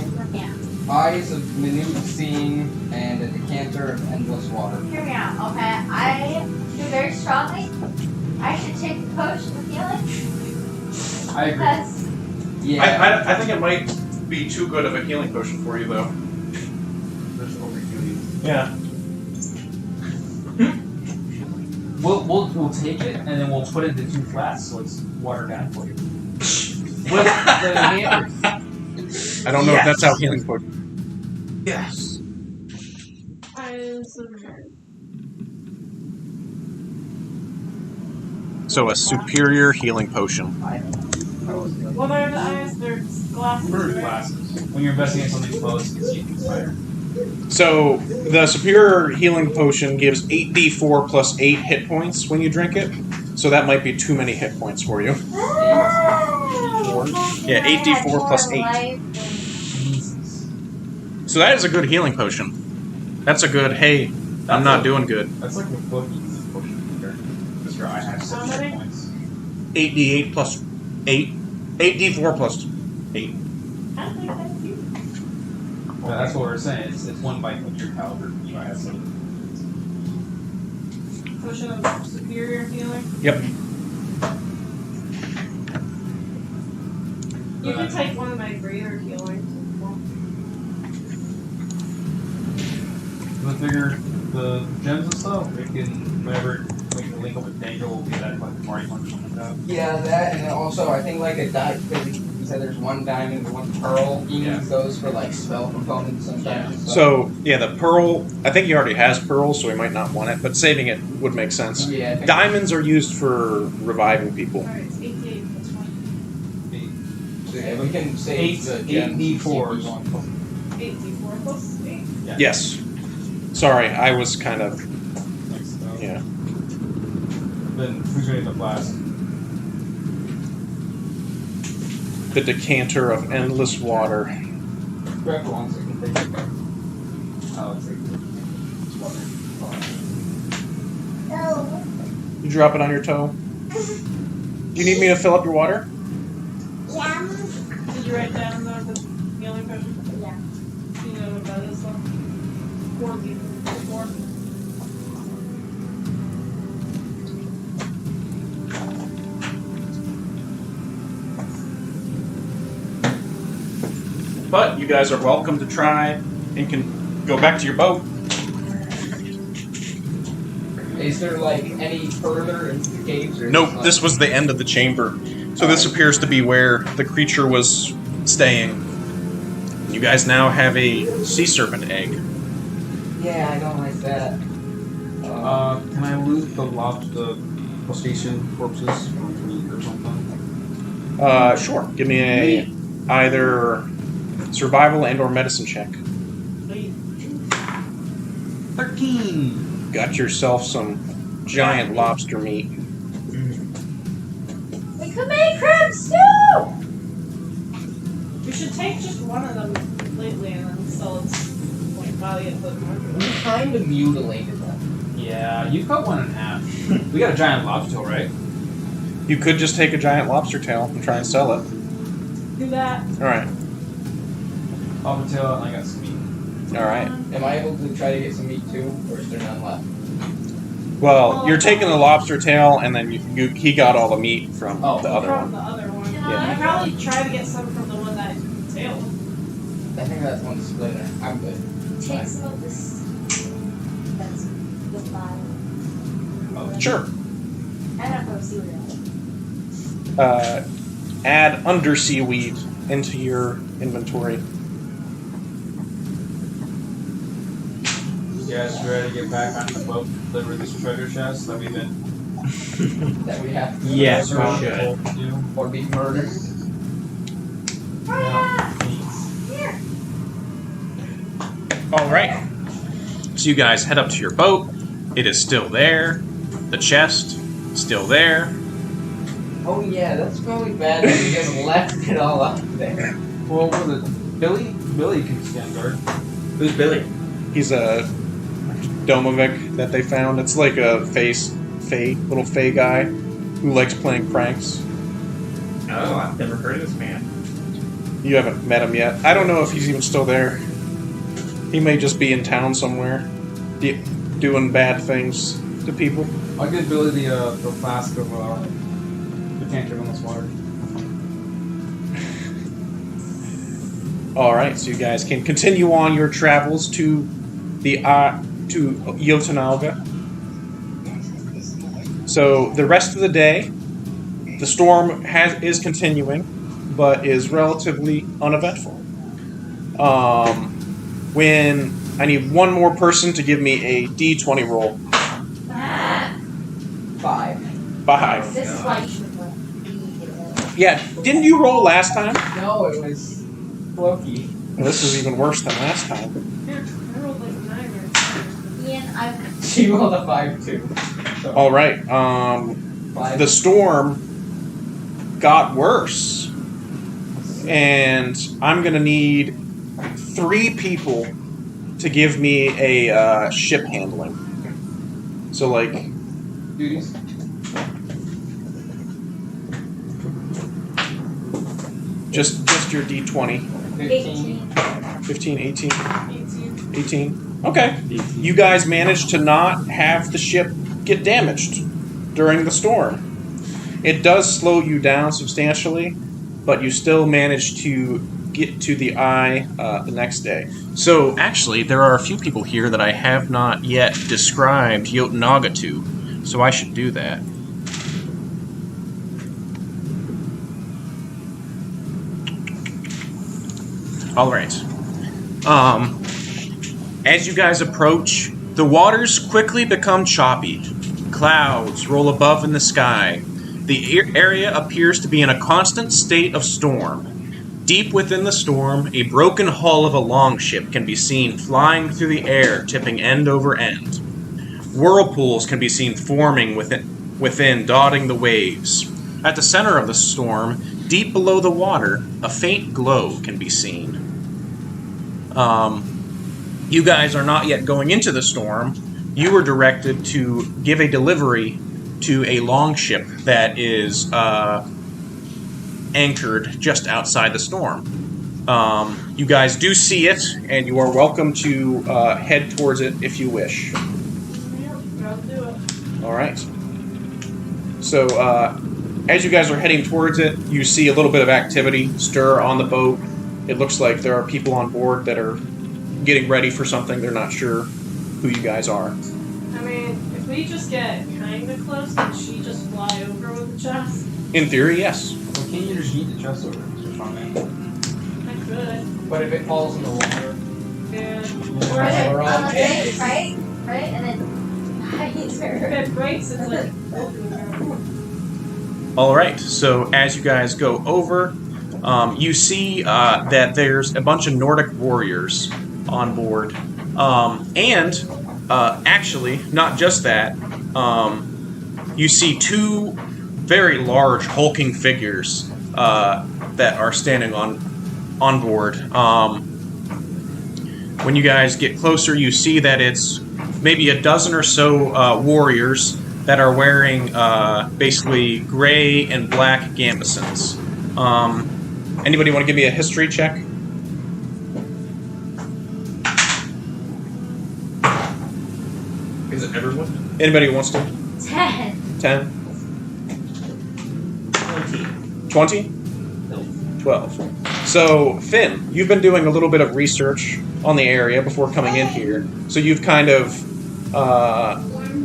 Eyes of minute seeing and a decanter of endless water. Hear me out, okay? I feel very strongly. I should take the potion of healing. I agree. Because Yeah. I think it might be too good of a healing potion for you, though. There's overhealing. Yeah. We'll take it and then we'll put it into 2 flasks so it's watered down for you. With the hammers. I don't know if that's how healing potion. Yes. So a superior healing potion. What are the eyes? They're glasses. Bird right? glasses. When you're investigating something close, you can see things better. So the superior healing potion gives 8d4 plus 8 hit points when you drink it. So that might be too many hit points for you. Yeah, 8d4 plus 8. Jesus. So that is a good healing potion. That's a good, hey, I'm not doing good. That's like the bookies potion here. Because your eye has 7 hit points. 8d8 plus 8. 8d4 plus 8. I think that's you. Well, that's what we're saying. It's 1 bite of your caliber. Your eye has 7. Potion of superior healing. Yep. You can take one of my greater healing. I figure the gems and stuff, we can, whenever we can link up with danger, we'll get that like Mario Punch or something like that. Yeah, that, and then also I think like a diamond. You said there's 1 diamond and 1 pearl. You Yeah. use those for like spell components sometimes. So, yeah, the pearl, I think he already has pearls, so he might not want it, but saving it would make sense. Yeah. I think- Diamonds are used for reviving people. Alright, it's 88 plus 20. So yeah, we can save the gems. 8d4s. 8d4 plus 8. Yes. Sorry, I was kind of, yeah. Then who's ready to blast? The decanter of endless water. Grab the ones that can take it. Oh, it's like You drop it on your toe. Do you need me to fill up your water? Did you write down the healing potion? Yeah. Do you know what that is though? 4d4. But you guys are welcome to try and can go back to your boat. Is there like any further into the caves? Or Nope, just, like, this was the end of the chamber. So this appears to be where the creature was staying. You guys now have a sea serpent egg. Yeah, I don't like that. Can I loot the crustacean corpses from meat or something? Sure. Give me a either survival and or medicine check. 13! Got yourself some giant lobster meat. We could make crab stew! We should take just one of them lately and then sell its like value at the market. We kind of mutilated them. Yeah, you cut one in half. We got a giant lobster tail, right? You could just take a giant lobster tail and try and sell it. Do that. Alright. Lobster tail, and I got some meat. Alright. Am I able to try to get some meat too, or is there none left? Well, you're taking the lobster tail, and then he got all the meat from Oh, the other From one. the other one. Yeah. I probably try to get some from the one that tailed. I think that's one splitter. I'm good. Take some of this. That's the file. Sure. I don't know see what it is. Add undersea weed into your inventory. You guys ready to get back on the boat and deliver this treasure chest that we've been That we have to Yes, we told should. to do? or be murdered. Yeah. Here. Alright. So you guys head up to your boat. It is still there. The chest, still there. Oh yeah, that's probably bad that we just left it all up there. Well, what was it? Billy? Billy can stand guard. Who's Billy? He's a Domovic that they found. It's like a little fey guy who likes playing pranks. Oh, I've never heard of this man. You haven't met him yet. I don't know if he's even still there. He may just be in town somewhere, doing bad things to people. I'll give Billy the flask of the decanter of this water. All right, so you guys can continue on your travels to the to Yotanalga. So the rest of the day, the storm is continuing, but is relatively uneventful. When I need one more person to give me a D20 roll. 5. 5. This is why you should roll. Yeah. Didn't you roll last time? No, it was Loki. This is even worse than last time. Yeah, I rolled like a 9 or Ian, I'm. She rolled a 5 too. So, All right. 5. The storm got worse, and I'm gonna need 3 people to give me a ship handling. So like, Duties. just your D20. 15. 15, 18, 18. 18. Okay. You guys managed to not have the ship get damaged during the storm. It does slow you down substantially, but you still manage to get to the eye the next day. So, actually, there are a few people here that I have not yet described Yotanaga to, so I should do that. All right. As you guys approach, the waters quickly become choppy. Clouds roll above in the sky. The area appears to be in a constant state of storm. Deep within the storm, a broken hull of a longship can be seen flying through the air, tipping end over end. Whirlpools can be seen forming within, dotting the waves. At the center of the storm, deep below the water, a faint glow can be seen. You guys are not yet going into the storm. You were directed to give a delivery to a longship that is anchored just outside the storm. You guys do see it, and you are welcome to head towards it if you wish. Yep, I'll do it. All right. So, as you guys are heading towards it, you see a little bit of activity stir on the boat. It looks like there are people on board that are getting ready for something. They're not sure who you guys are. I mean, if we just get kind of close, can she just fly over with the chest? In theory, yes. Well, can't you just eat the chest over, Mr. Strongman? I could. But if it falls in the water, Yeah. Or Or is if it we're all on the dead. base, right? Right? And then. if it breaks, it's like. All right. So as you guys go over, you see that there's a bunch of Nordic warriors on board, and actually, not just that. You see 2 very large hulking figures that are standing on board. When you guys get closer, you see that it's maybe a dozen or so warriors that are wearing basically gray and black gambesons. Anybody want to give me a history check? Is it everyone? Anybody who wants to? 10. 10? 20? 12. So, Finn, you've been doing a little bit of research on the area before coming in here. So you've kind of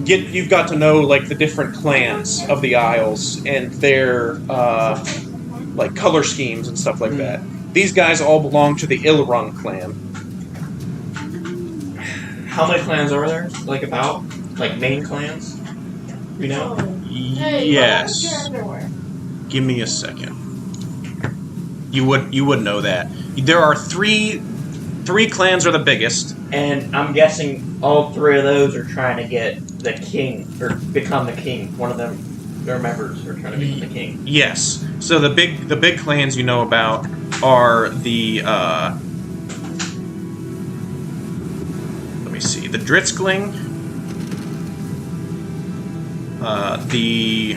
you've got to know like the different clans of the Isles and their like color schemes and stuff like that. These guys all belong to the Ilrung clan. How many clans are there? Like about? Like main clans? You know? Hey, Yes. what's your underwear? Give me a second. You would know that. There are three clans are the biggest. And I'm guessing all 3 of those are trying to get the king, or become the king. One of them, their members, are trying to become the king. Yes. So the big clans you know about are the let me see, the Dritzkling, the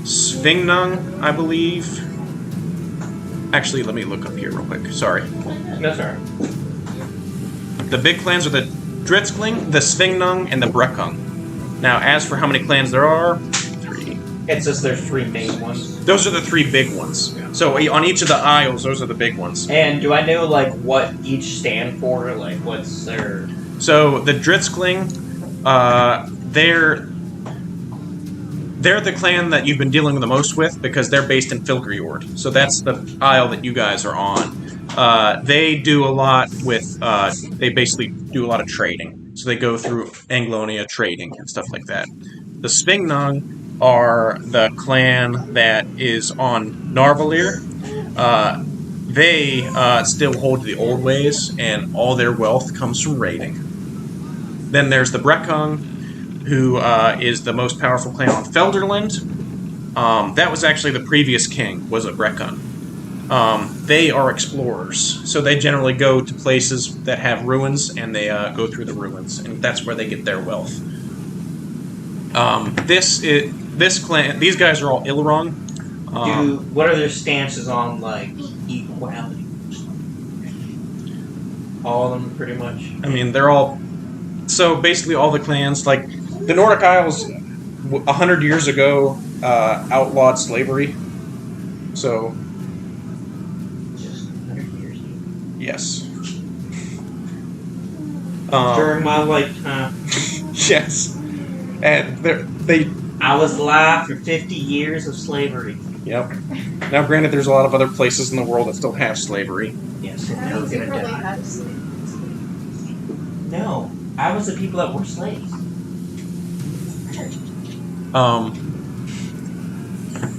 Svingnung, I believe. Actually, let me look up here real quick. Sorry. That's alright. The big clans are the Dritzkling, the Svingnung, and the Brekung. Now, as for how many clans there are, 3. It says there's 3 main ones. Those are the 3 big ones. So on each of the Isles, those are the big ones. And do I know like what each stand for? Like what's their? So the Dritzkling, they're the clan that you've been dealing the most with because they're based in Filgriord. So that's the Isle that you guys are on. They do a lot with. They basically do a lot of trading. So they go through Anglonia trading and stuff like that. The Svingnung are the clan that is on Narvalir. They still hold to the old ways, and all their wealth comes from raiding. Then there's the Brekung, who is the most powerful clan on Felderland. That was actually the previous king, was a Brekung. They are explorers, so they generally go to places that have ruins, and they go through the ruins, and that's where they get their wealth. This clan, these guys are all Ilrong. What are their stances on like equality? All of them, pretty much. I mean, they're all. So basically, all the clans, like the Nordic Isles, 100 years ago, outlawed slavery. So. Just 100 years. Yes. During my lifetime. Yes. And they. I was alive for 50 years of slavery. Yep. Now, granted, there's a lot of other places in the world that still have slavery. Yes, and That they're means you gonna really die. have sleep. No, I was the people that were slaves.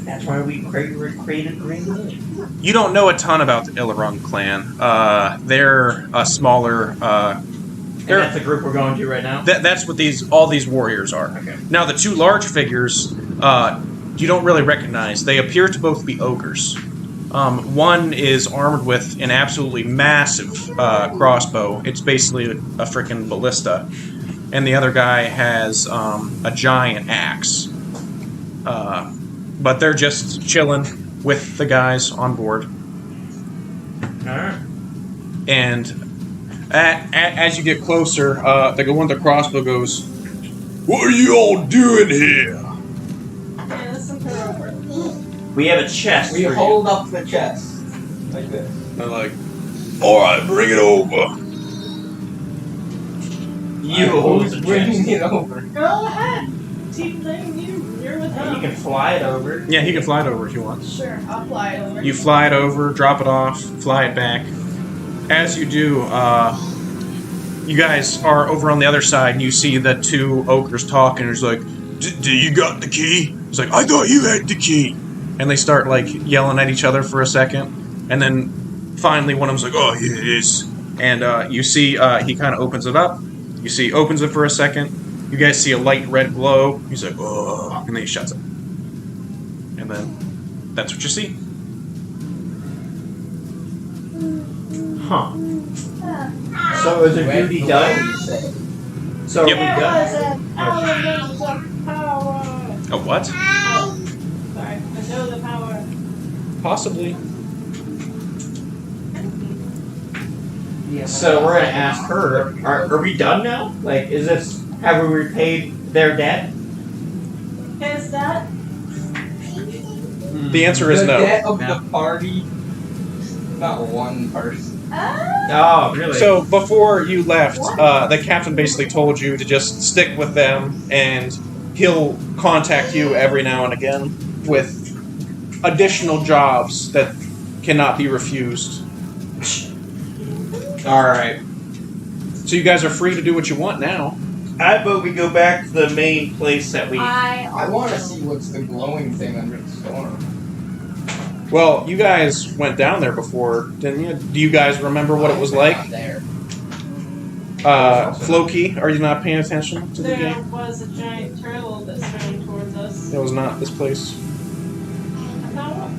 That's why we created Green Village. You don't know a ton about the Ilrung clan. They're a smaller. And that's the group we're going to right now. That's what all these warriors are. Okay. Now, the 2 large figures, you don't really recognize. They appear to both be ogres. One is armed with an absolutely massive crossbow. It's basically a freaking ballista. And the other guy has a giant axe. But they're just chilling with the guys on board. Alright. And as you get closer, the one with the crossbow goes, "What are you all doing here?" Yeah, listen to her. We have a chest We for hold up the chest like this. They're like, "Alright, bring it over." you. Who's hold the bringing chest. it over? Go ahead. Team thing, you're with You them. can fly it over. Yeah, he can fly it over if you want. Sure, I'll fly it over. You fly it over, drop it off, fly it back. As you do, you guys are over on the other side, and you see the 2 ogres talking. He's like, "Do you got the key?" He's like, "I thought you had the key." And they start like yelling at each other for a second, and then finally one of them's like, "Oh, here it is." And you see he kind of opens it up. You see he opens it for a second. You guys see a light red glow. He's like, "Oh," and then he shuts it. And then that's what you see. Huh. So is our duty done? So are we Yep. There done? was an element of power. A what? Sorry, I know the power. Possibly. So we're gonna ask her. Are we done now? Like, have we repaid their debt? Is that? The answer is the no. debt of No. the party. Not one person. Oh, really? So before you left, the captain basically told you to just stick with them, and he'll contact you every now and again with additional jobs that cannot be refused. all right. So you guys are free to do what you want now. I vote we go back to the main place that we. I want to see what's the glowing thing under the storm. Well, you guys went down there before, didn't you? Do you guys remember what it was like? Not there. Floki, are you not paying attention to the There game? was a giant turtle that swam towards us. It was not this place. No,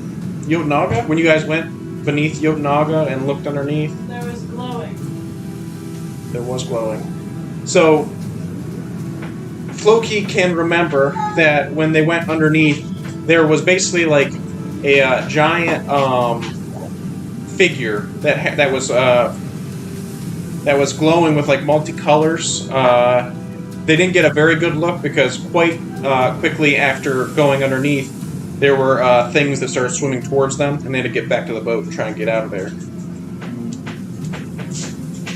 Yotnaga? When you guys went beneath Yotnaga and looked underneath, there was glowing. there was glowing. So, Floki can remember that when they went underneath, there was basically like a giant figure that was that was glowing with like multicolors. They didn't get a very good look because quite quickly after going underneath, there were things that started swimming towards them, and they had to get back to the boat and try and get out of there.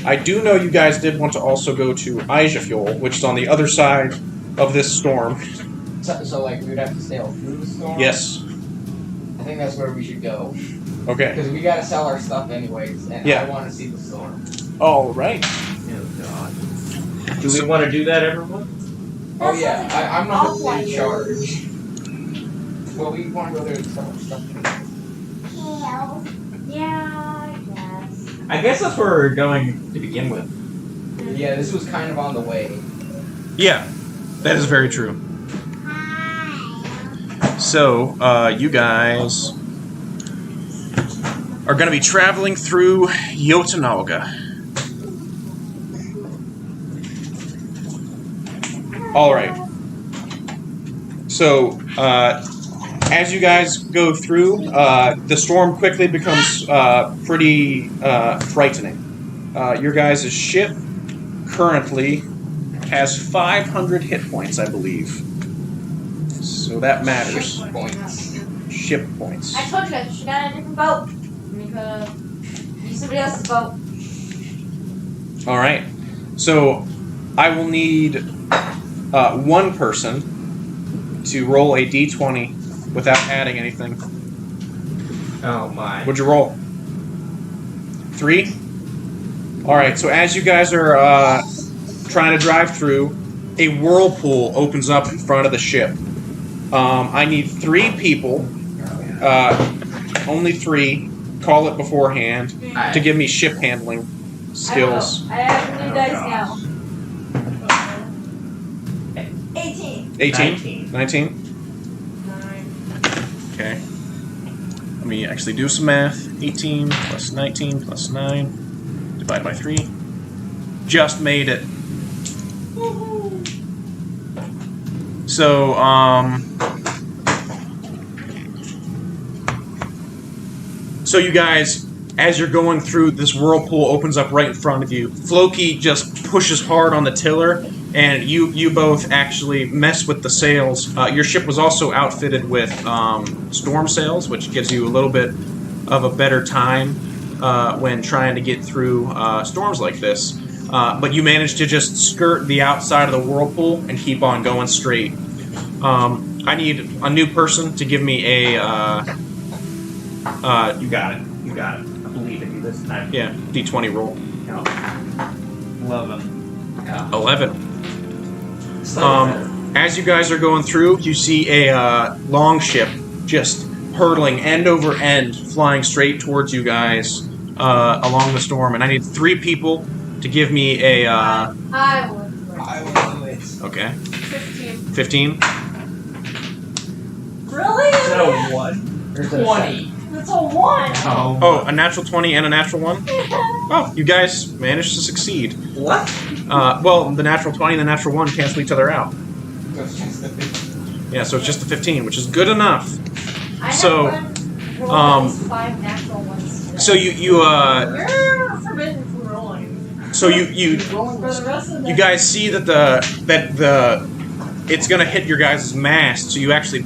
I do know you guys did want to also go to Ijafjol, which is on the other side of this storm. So like, we would have to sail through the storm? Yes. I think that's where we should go. Okay. Because we gotta sell our stuff anyways, and Yeah. I want to see the storm. All right. Oh god. Do we want to do that, everyone? Oh yeah, I'm not awful in idea. charge. Well, we want to go there and sell our stuff. Yeah, I guess. I guess that's where we're going to begin with. Yeah, this was kind of on the way. Yeah, that is very true. So, you guys are going to be traveling through Jotunalga. All right. So, as you guys go through, the storm quickly becomes pretty frightening. Your guys' ship currently has 500 hit points, I believe. So that matters. Ship points. Ship points. I told you guys we should get a different boat. We could use somebody else's boat. All right. So I will need one person to roll a d20 without adding anything. Oh my. What'd you roll? 3? All right. So as you guys are trying to drive through, a whirlpool opens up in front of the ship. I need 3 people, only 3, call it beforehand, to give me ship handling skills. I have new dice now. 18. 18? 19? Okay. Let me actually do some math. 18 plus 19 plus 9, divided by 3. Just made it. So, so you guys, as you're going through, this whirlpool opens up right in front of you. Floki just pushes hard on the tiller, and you both actually mess with the sails. Your ship was also outfitted with storm sails, which gives you a little bit of a better time when trying to get through storms like this. But you managed to just skirt the outside of the whirlpool and keep on going straight. I need a new person to give me a... You got it. You got it. I believe in you this time. yeah, d20 roll. 11. Yeah. 11. As you guys are going through, you see a long ship just hurtling end over end, flying straight towards you guys along the storm. And I need 3 people to give me a... I will. I will do it. okay. 15. 15? Really? Is that a 1? Or is that a 20. That's a 1. Oh, a natural 20 and a natural 1? Oh, you guys managed to succeed. What? Well, the natural 20 and the natural 1 cancel each other out. So it's just the 15. Yeah, so it's just the 15, which is good enough. I So, have rolled at least 5 natural ones today. So you You're forbidden from rolling. so you For the rest of the you guys see that the it's gonna hit your guys' mast, so you actually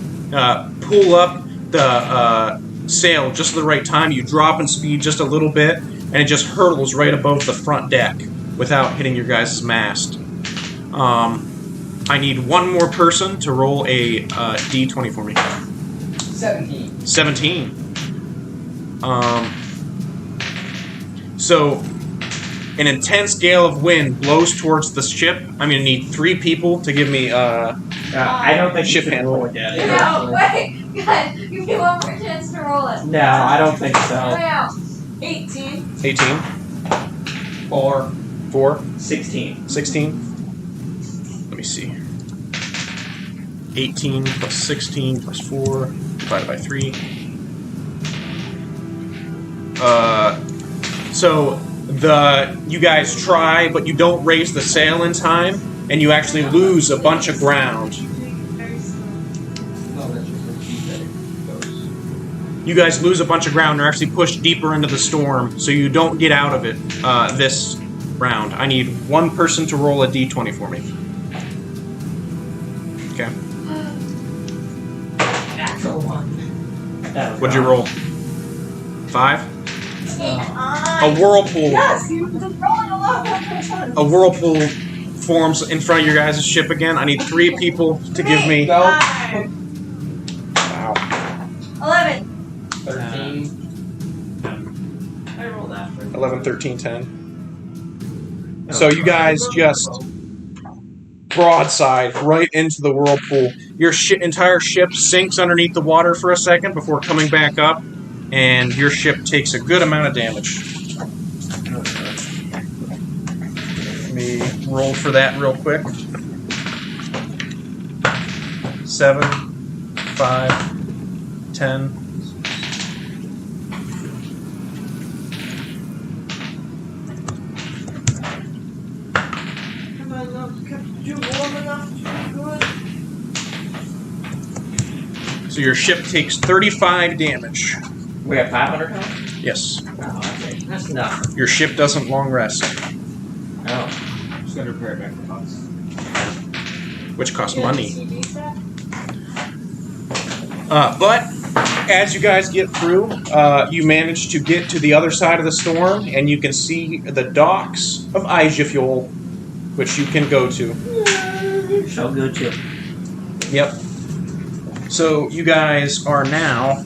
pull up the sail just at the right time. You drop in speed just a little bit, and it just hurtles right above the front deck without hitting your guys' mast. I need one more person to roll a d20 for me. 17. 17. So an intense gale of wind blows towards the ship. I'm gonna need 3 people to give me I don't think Ship you should handling. roll again. No, wait. God, give me one more chance to roll it. No, I don't think Way so. out. 18. 18, 4. 4, 16. 16. Let me see. 18 plus 16 plus 4 divided by 3. So you guys try, but you don't raise the sail in time, and you actually lose a bunch of ground. No, that's just a cheat that it goes. You guys lose a bunch of ground and are actually pushed deeper into the storm, so you don't get out of it this round. I need one person to roll a d20 for me. Okay. Natural one. What'd you roll? 5? A whirlpool. Yes, you were just rolling a lot. A whirlpool forms in front of your guys' ship again. I need 3 people to give me. Go. 11. 13. I rolled after. 11, 13, 10. So you guys just broadside right into the whirlpool. Your entire ship sinks underneath the water for a second before coming back up, and your ship takes a good amount of damage. Let me roll for that real quick. 7, 5, 10. Have I not kept you warm enough to be good? So your ship takes 35 damage. We have 500 health? Yes. Oh, okay. That's enough. Your ship doesn't long rest, Oh. Just gotta repair it back to us. which costs Yeah, money. CD set? But as you guys get through, you manage to get to the other side of the storm, and you can see the docks of Ijefjol, which you can go to. Shall go to. Yep. So you guys are now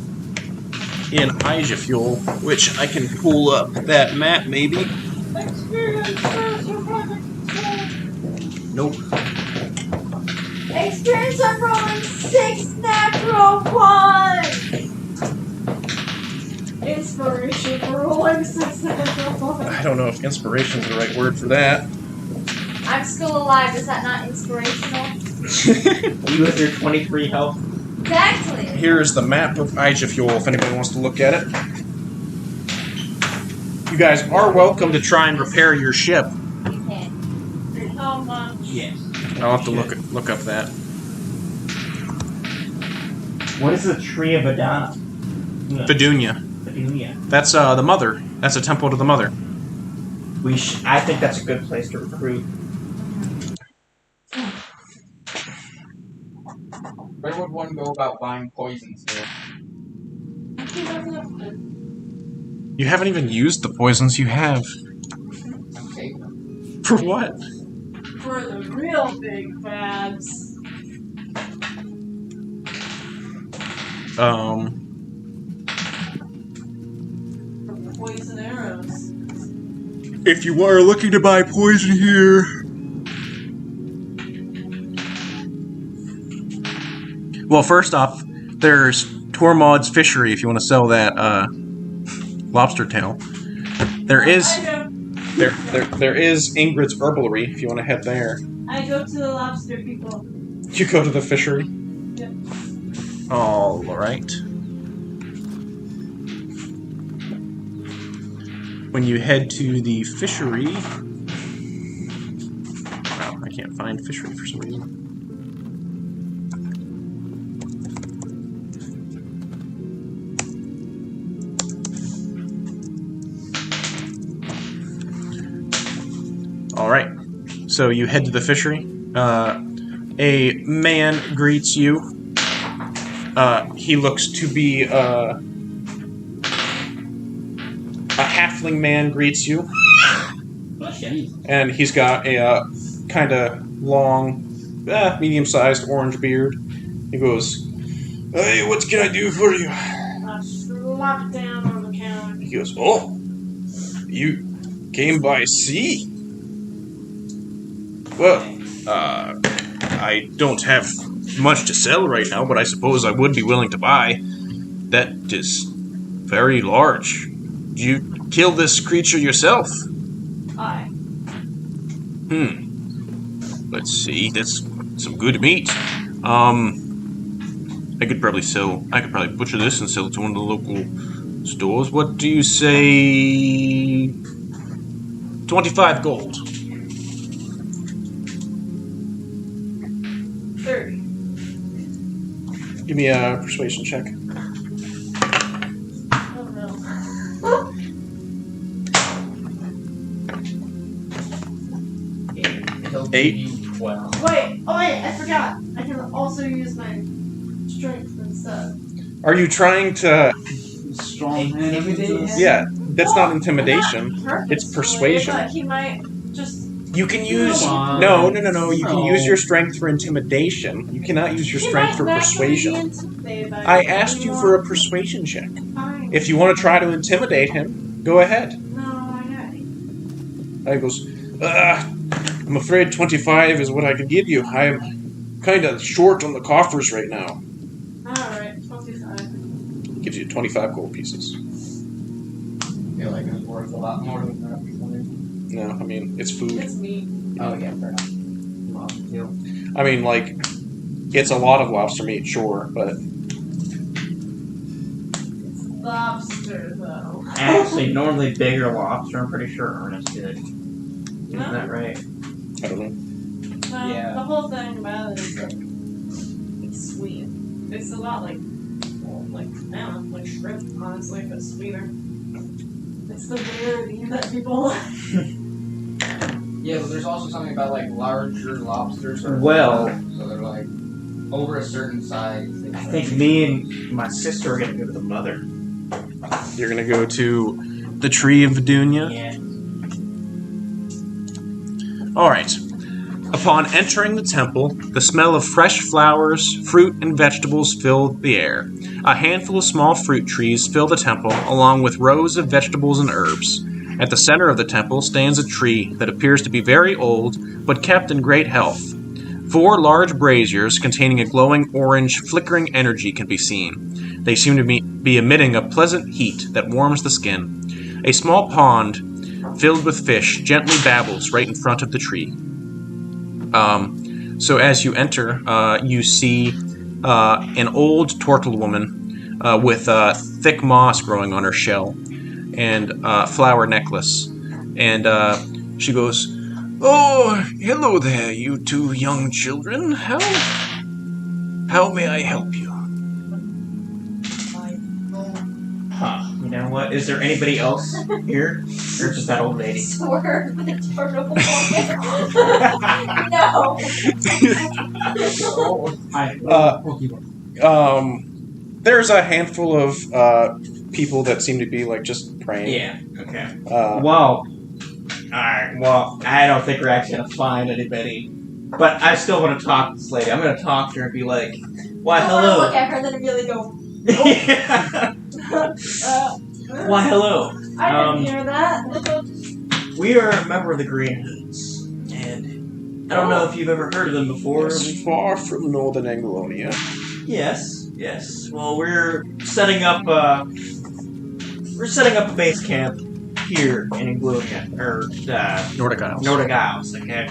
in Ijefjol, which I can pull up that map maybe. Nope. Experience of rolling 6 natural 1. Inspiration for rolling 6 natural 1. I don't know if inspiration is the right word for that. I'm still alive. Is that not inspirational? You with your 23 health. Exactly. Here is the map of Ijefjol if anybody wants to look at it. You guys are welcome to try and repair your ship. You can. How much? Yes. I'll have to look up that. What is the tree of Adana? Vidunia. Vidunia. That's the mother. That's a temple to the mother. I think that's a good place to recruit. Where would one go about buying poisons here? You haven't even used the poisons you have. Okay. For what? For the real big bads. For the poison arrows. If you are looking to buy poison here. Well, first off, there's Tormod's Fishery if you want to sell that lobster tail. There is there is Ingrid's Herbalery if you want to head there. I go to the lobster people. You go to the fishery. Yep. All right. When you head to the fishery, wow, I can't find fishery for some reason. All right. So you head to the fishery. A man greets you. He looks to be a halfling man greets you, and he's got a kind of long, medium-sized orange beard. He goes, "Hey, what can I do for you?" I slap down on the counter. He goes, "Oh, you came by sea? Well, I don't have much to sell right now, but I suppose I would be willing to buy. That is very large. Did you kill this creature yourself?" Aye. Let's see. That's some good meat. I could probably butcher this and sell it to one of the local stores. What do you say? 25 gold. 30. Give me a persuasion check. Oh no. 8. 12. Wait, I forgot. I can also use my strength instead. Are you trying to... Strong Intimidate him? Yeah, that's not Well, intimidation. not purposefully, It's persuasion. But he might just. You can use... Come on. No. You can use your No. strength for intimidation. You cannot use your He strength might for naturally be persuasion. intimidated by I me. asked you for a persuasion check. Fine. If you want to try to intimidate him, go ahead. No, I know. I goes, I'm afraid 25 is what I can give you. I'm kind of short on the coffers right now. Alright, 25. Gives you 25 gold pieces. I feel like it's worth a lot more than that. No, I mean, it's food. It's meat. Oh yeah, fair enough. I mean, like, it's a lot of lobster meat, sure, but It's lobster, though. Actually, normally bigger lobster, I'm pretty sure Ernest did. Isn't that right? I don't know. No, Yeah. the whole thing about it is that it's sweet. It's a lot like, well, like, I don't know, like shrimp, honestly, but sweeter. It's the rarity that people like. Yeah, but there's also something about like larger lobsters. Or Well- so they're like over a certain size. I think me and my sister are gonna go to the mother. You're gonna go to the Tree of Vidunia. Yeah. Alright. Upon entering the temple, the smell of fresh flowers, fruit, and vegetables filled the air. A handful of small fruit trees fill the temple, along with rows of vegetables and herbs. At the center of the temple stands a tree that appears to be very old, but kept in great health. 4 large braziers containing a glowing orange, flickering energy can be seen. They seem to be emitting a pleasant heat that warms the skin. A small pond filled with fish gently babbles right in front of the tree. So as you enter, you see an old turtle woman with thick moss growing on her shell and flower necklace. And she goes, "Oh, hello there, you 2 young children. How may I help you?" Huh. You know what? Is there anybody else here? Or just that old lady? Swerve the turtle woman. No. There's a handful of people that seem to be like just praying. Yeah, okay. Uh, Alright, well, I don't think we're actually gonna find anybody. But I still want to talk to this lady. I'm gonna talk to her and be like, why, I want to look hello. at her and then immediately go, Why, hello. I didn't hear that. We are a member of the Green Hoods. And I don't know if you've ever heard of them before. it's far from northern Anglonia. Yes. Well, we're setting up a base camp here in Anglonia, or Nordic Isles. Nordic Isles, okay?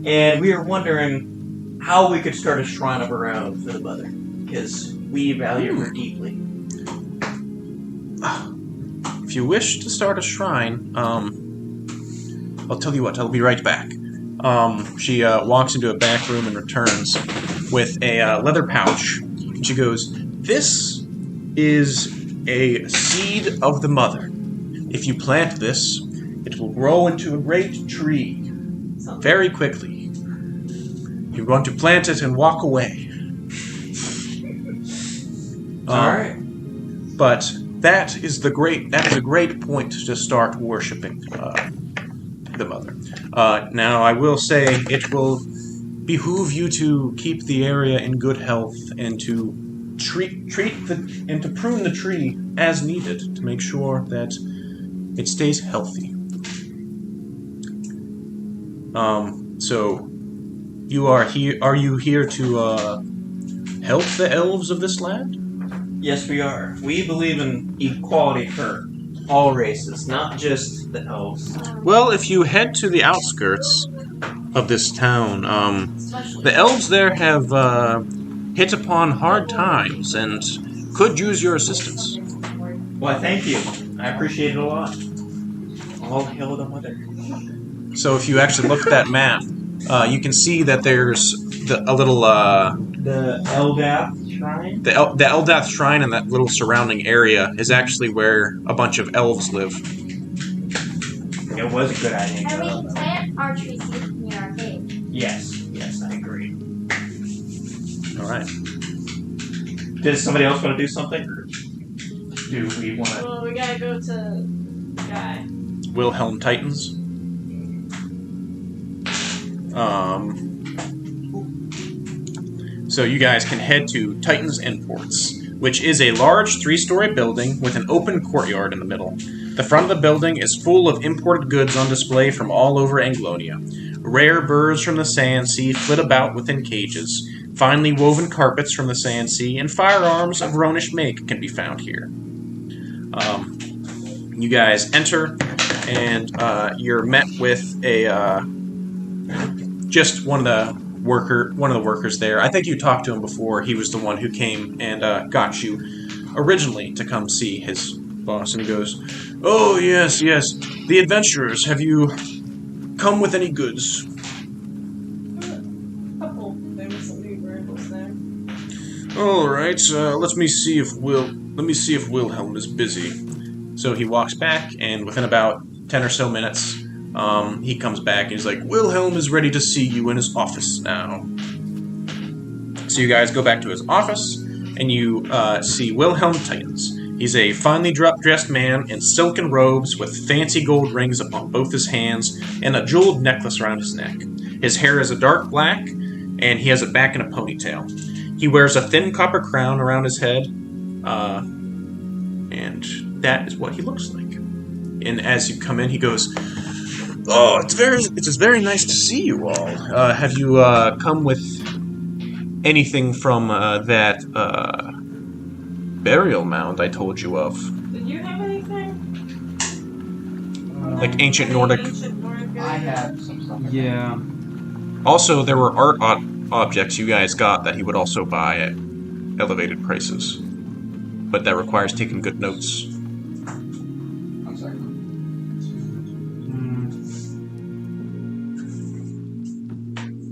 And we were wondering how we could start a shrine of our own for the mother, because we value her deeply. If you wish to start a shrine, I'll tell you what, I'll be right back. She walks into a back room and returns with a leather pouch. And she goes, "This is a seed of the mother. If you plant this, it will grow into a great tree very quickly. You're going to plant it and walk away." Alright. But that is a great point to start worshiping the mother. Now, I will say it will behoove you to keep the area in good health and to prune the tree as needed to make sure that it stays healthy. So you are here. Are you here to help the elves of this land? Yes, we are. We believe in equality for all races, not just the elves. Well, if you head to the outskirts of this town, the elves there have hit upon hard times and could use your assistance. Why, thank you. I appreciate it a lot. All hail the mother. So if you actually look at that map, you can see that there's a little The Eldath Shrine? the Eldath Shrine and that little surrounding area is actually where a bunch of elves live. It was a good idea. And we can plant our tree seeds near our cave. Yes, I agree. All right. Does somebody else want to do something, or do we want to? Well, we gotta go to guy. Wilhelm Titans. So you guys can head to Titans Imports, which is a large 3-story building with an open courtyard in the middle. The front of the building is full of imported goods on display from all over Anglonia. Rare birds from the Sand Sea flit about within cages. Finely woven carpets from the Sand Sea and firearms of Rhonish make can be found here. You guys enter, and you're met with just one of the workers there. I think you talked to him before. He was the one who came and got you originally to come see his boss. And he goes, "Oh, yes. The adventurers, have you come with any goods?" Couple. There was some new variables there. All right. Let me see if Wilhelm is busy. So he walks back, and within about 10 or so minutes, he comes back and he's like, "Wilhelm is ready to see you in his office now." So you guys go back to his office, and you see Wilhelm Titans. He's a finely dressed man in silken robes with fancy gold rings upon both his hands and a jeweled necklace around his neck. His hair is a dark black, and he has it back in a ponytail. He wears a thin copper crown around his head, and that is what he looks like. And as you come in, he goes, "Oh, it's just very nice to see you all. Have you come with anything from that burial mound I told you of? Did you have anything? Like ancient Nordic?" Ancient Nordic I have some stuff. Yeah. Also, there were art objects you guys got that he would also buy at elevated prices. But that requires taking good notes. I'm sorry.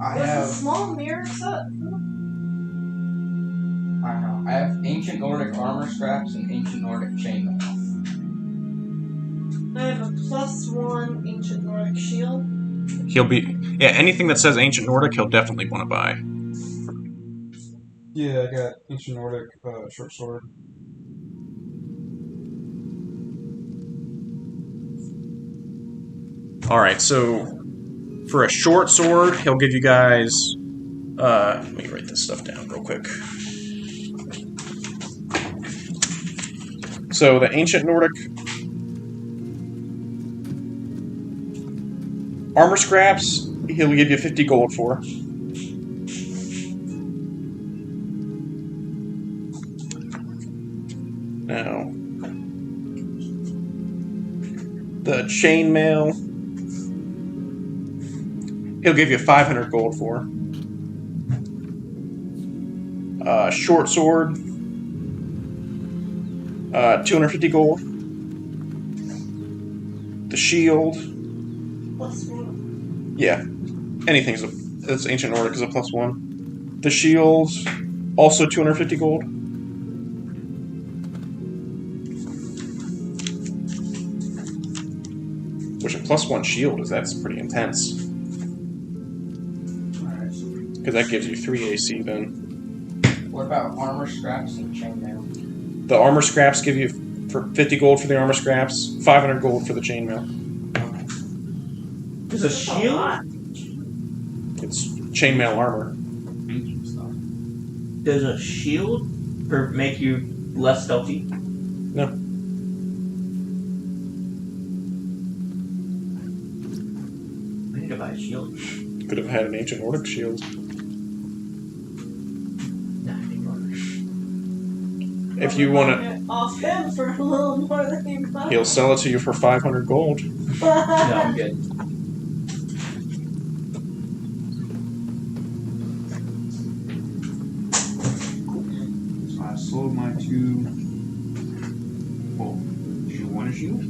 I Was a have. small mirror set? I don't know. I have ancient Nordic armor scraps and ancient Nordic chainmail. I have a +1 ancient Nordic shield. Anything that says ancient Nordic, he'll definitely want to buy. Yeah, I got ancient Nordic short sword. Alright, so for a short sword, he'll give you guys... let me write this stuff down real quick. So the ancient Nordic armor scraps, he'll give you 50 gold for. Now, the chainmail, he'll give you 500 gold for. Short sword, 250 gold. The shield, +1. yeah, anything that's ancient Nordic is a +1. The shield, also 250 gold. Which a +1 shield that's pretty intense. Alright. Because that gives you 3 AC then. What about armor scraps and chainmail? The armor scraps give you for 50 gold for the armor scraps, 500 gold for the chainmail. Does a shield? It's chainmail armor. Ancient stuff. Does a shield make you less stealthy? No. I need to buy a shield. Could have had an ancient Nordic shield. Nah, I need armor. If you want to, Get off him for a little more than he got. he'll sell it to you for 500 gold. No, I'm good. So I sold my 2. Well, do you want a shield?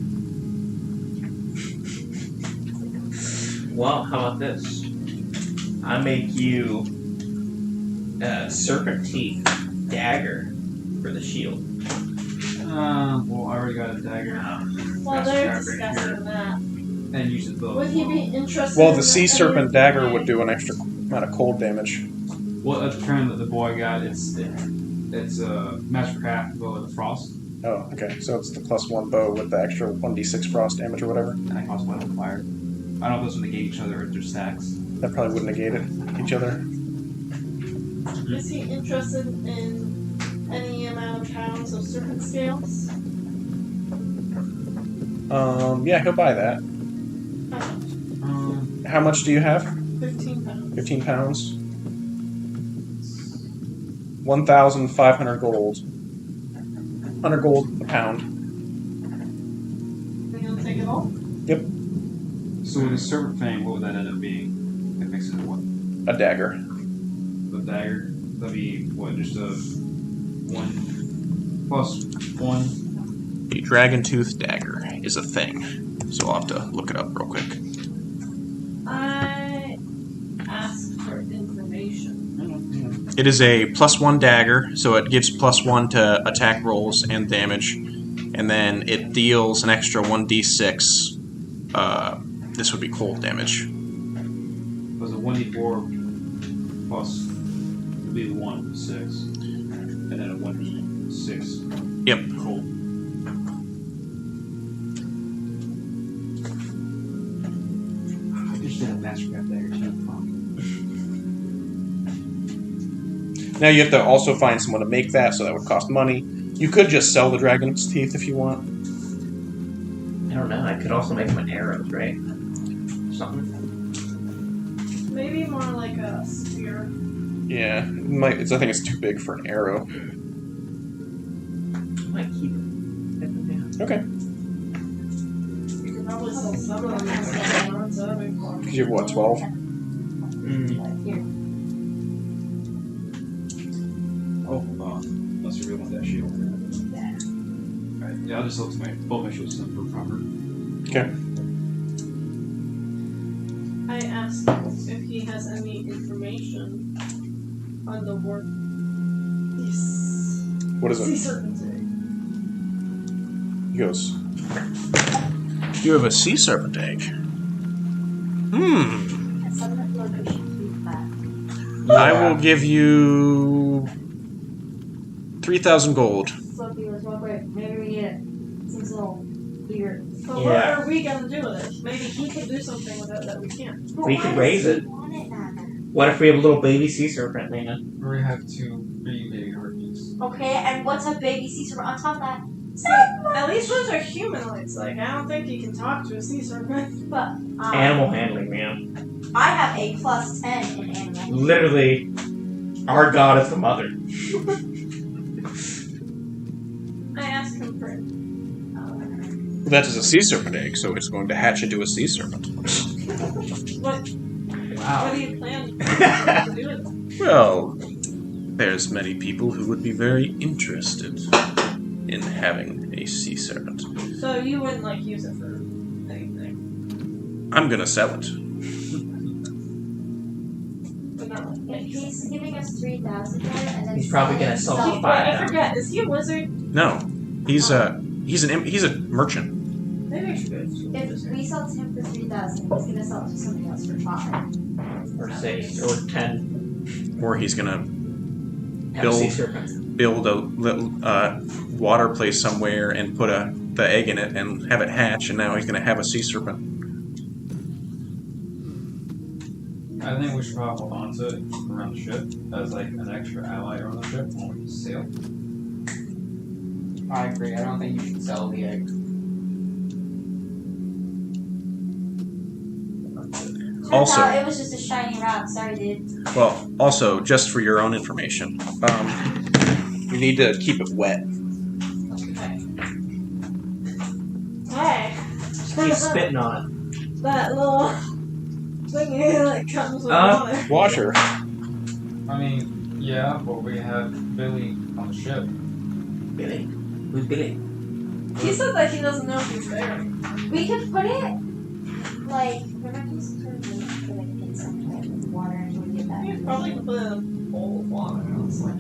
Well, how about this? I make you a serpent teeth dagger for the shield. Well, I already got a dagger. Well, That's they're right here. discussing that. and use the bow. Would he be interested? Well, in the sea any serpent of dagger my- would do an extra amount of cold damage. Well, at the turn that the boy got, it's a Mastercraft bow of the frost, Oh, okay. So it's the +1 bow with the extra 1d6 frost damage or whatever. and that costs 1 fire. I don't know if those would negate each other or if they're stacks. That probably wouldn't negate it each other. Is he interested in any amount of pounds of serpent scales? Yeah, he'll buy that. How much do you have? 15 pounds. 15 pounds. 1,500 gold. 100 gold a pound. Are you gonna take it all? So with the serpent fang, what would that end up being? It makes it what? A dagger. The dagger? That'd be what? Just a 1 plus 1. A dragon tooth dagger is a thing. So I'll have to look it up real quick. I asked for information. It is a +1 dagger, so it gives +1 to attack rolls and damage, and then it deals an extra 1d6. This would be cold damage. It was a 1d4 plus would be the 1 6, and then a 1d6. Yep. Cold. I just did a Mastercraft dagger too. Now you have to also find someone to make that, so that would cost money. You could just sell the dragon's teeth if you want. I don't know. I could also make them an arrows, right? Something. Maybe more like a spear. Yeah, I think it's too big for an arrow. I might keep it. Okay. You could probably sell some of them and sell them on, so that'd be fun. Because you have what, 12? Here. Oh, unless you really want that shield. Alright, yeah, I'll just look to both my shields for proper. Okay. I asked if he has any information on the work. Yes. What is Sea it? serpent egg. He goes, you have a sea serpent egg. At some location, keep that. I will give you 3,000 gold. Floppy was well great. Maybe we get some little bigger. So Yeah. what are we gonna do with it? Maybe he could do something with it that we can't. We could raise it. What if we have a little baby sea serpent, Lena? We're gonna have 2 baby harpies. Okay, and what's a baby sea serpent on top of that? See, at least those are humanoids. Like, I don't think you can talk to a sea serpent. But Animal handling, man. I have a +10 in animal. Literally, our god is the mother. I asked him for it. That is a sea serpent egg, so it's going to hatch into a sea serpent. What Wow. do you plan to do with it? Well, there's many people who would be very interested in having a sea serpent. So you wouldn't like use it for anything, I'm gonna sell it. but not like. If he's giving us 3,000 for it, and then He's probably gonna sell selling it Wait, for I forget. Is he a wizard? No, he's a merchant. Maybe I should go. If we sell to him for 3,000, he's gonna sell it to somebody else for 5. Or 6, or 10. Or he's gonna Have a sea serpent. build a little water place somewhere and put the egg in it and have it hatch, and now he's gonna have a sea serpent. I think we should probably hold on to it around the ship as like an extra ally around the ship when we sail. I agree. I don't think you should sell the egg. Also- Turns out it was just a shiny rock. Sorry, dude. Well, also, just for your own information, you need to keep it wet. Hey, He's spitting on that little thingy that comes with Uh, water. Washer. I mean, yeah, but we have Billy on the ship. it. Billy? Who's Billy? He said that he doesn't know if he's there. We could put it like we're not just put it in some type of water until we get back. You probably could put in a bowl of water. Honestly.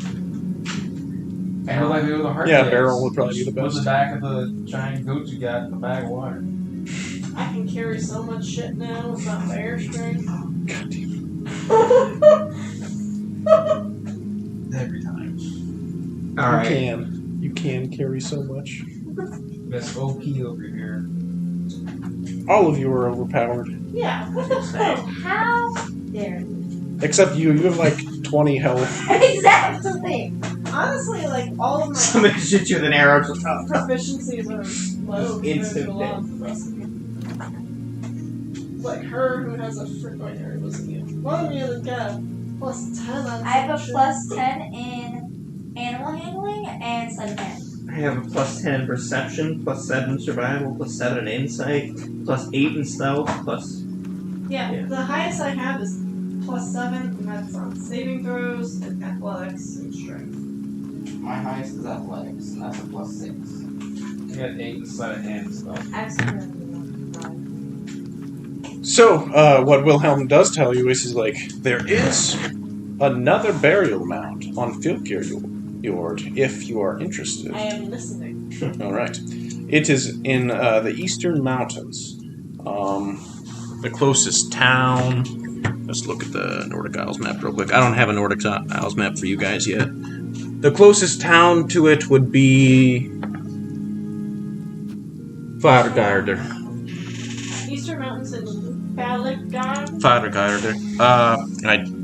And like with the heart Yeah, eggs, barrel would probably be the Put in best. the back of the giant goat you got in the bag of water. I can carry so much shit now without bear strength. Every time. Alright. You can carry so much. Miss OP over here. All of you are overpowered. Yeah, what the fuck? How dare you? Except you. You have like 20 health. Exactly. Honestly, like, all of my Somebody shit you with an arrow. Just, proficiencies are low compared Instant to a lot of the rest of you. Like her, who has a freaking area, wasn't you? One of you that got plus 10 on I have a shit. plus 10 in animal handling and sleight of hand. I have a plus 10 in perception, plus 7 in survival, plus 7 in insight, plus 8 in stealth, plus. Yeah, the highest I have is plus 7, and that's on saving throws, and athletics, and strength. My highest is athletics, and that's a plus 6. I got 8 and sleight of hand stuff. Accidentally. So, what Wilhelm does tell you is like, there is another burial mound on Fjord, if you are interested. I am listening. Alright. It is in the eastern mountains. The closest town... Let's look at the Nordic Isles map real quick. I don't have a Nordic Isles map for you guys yet. The closest town to it would be... Fargarder. Eastern Mountains and Balagard. Fargarder. Oh, Fargardr.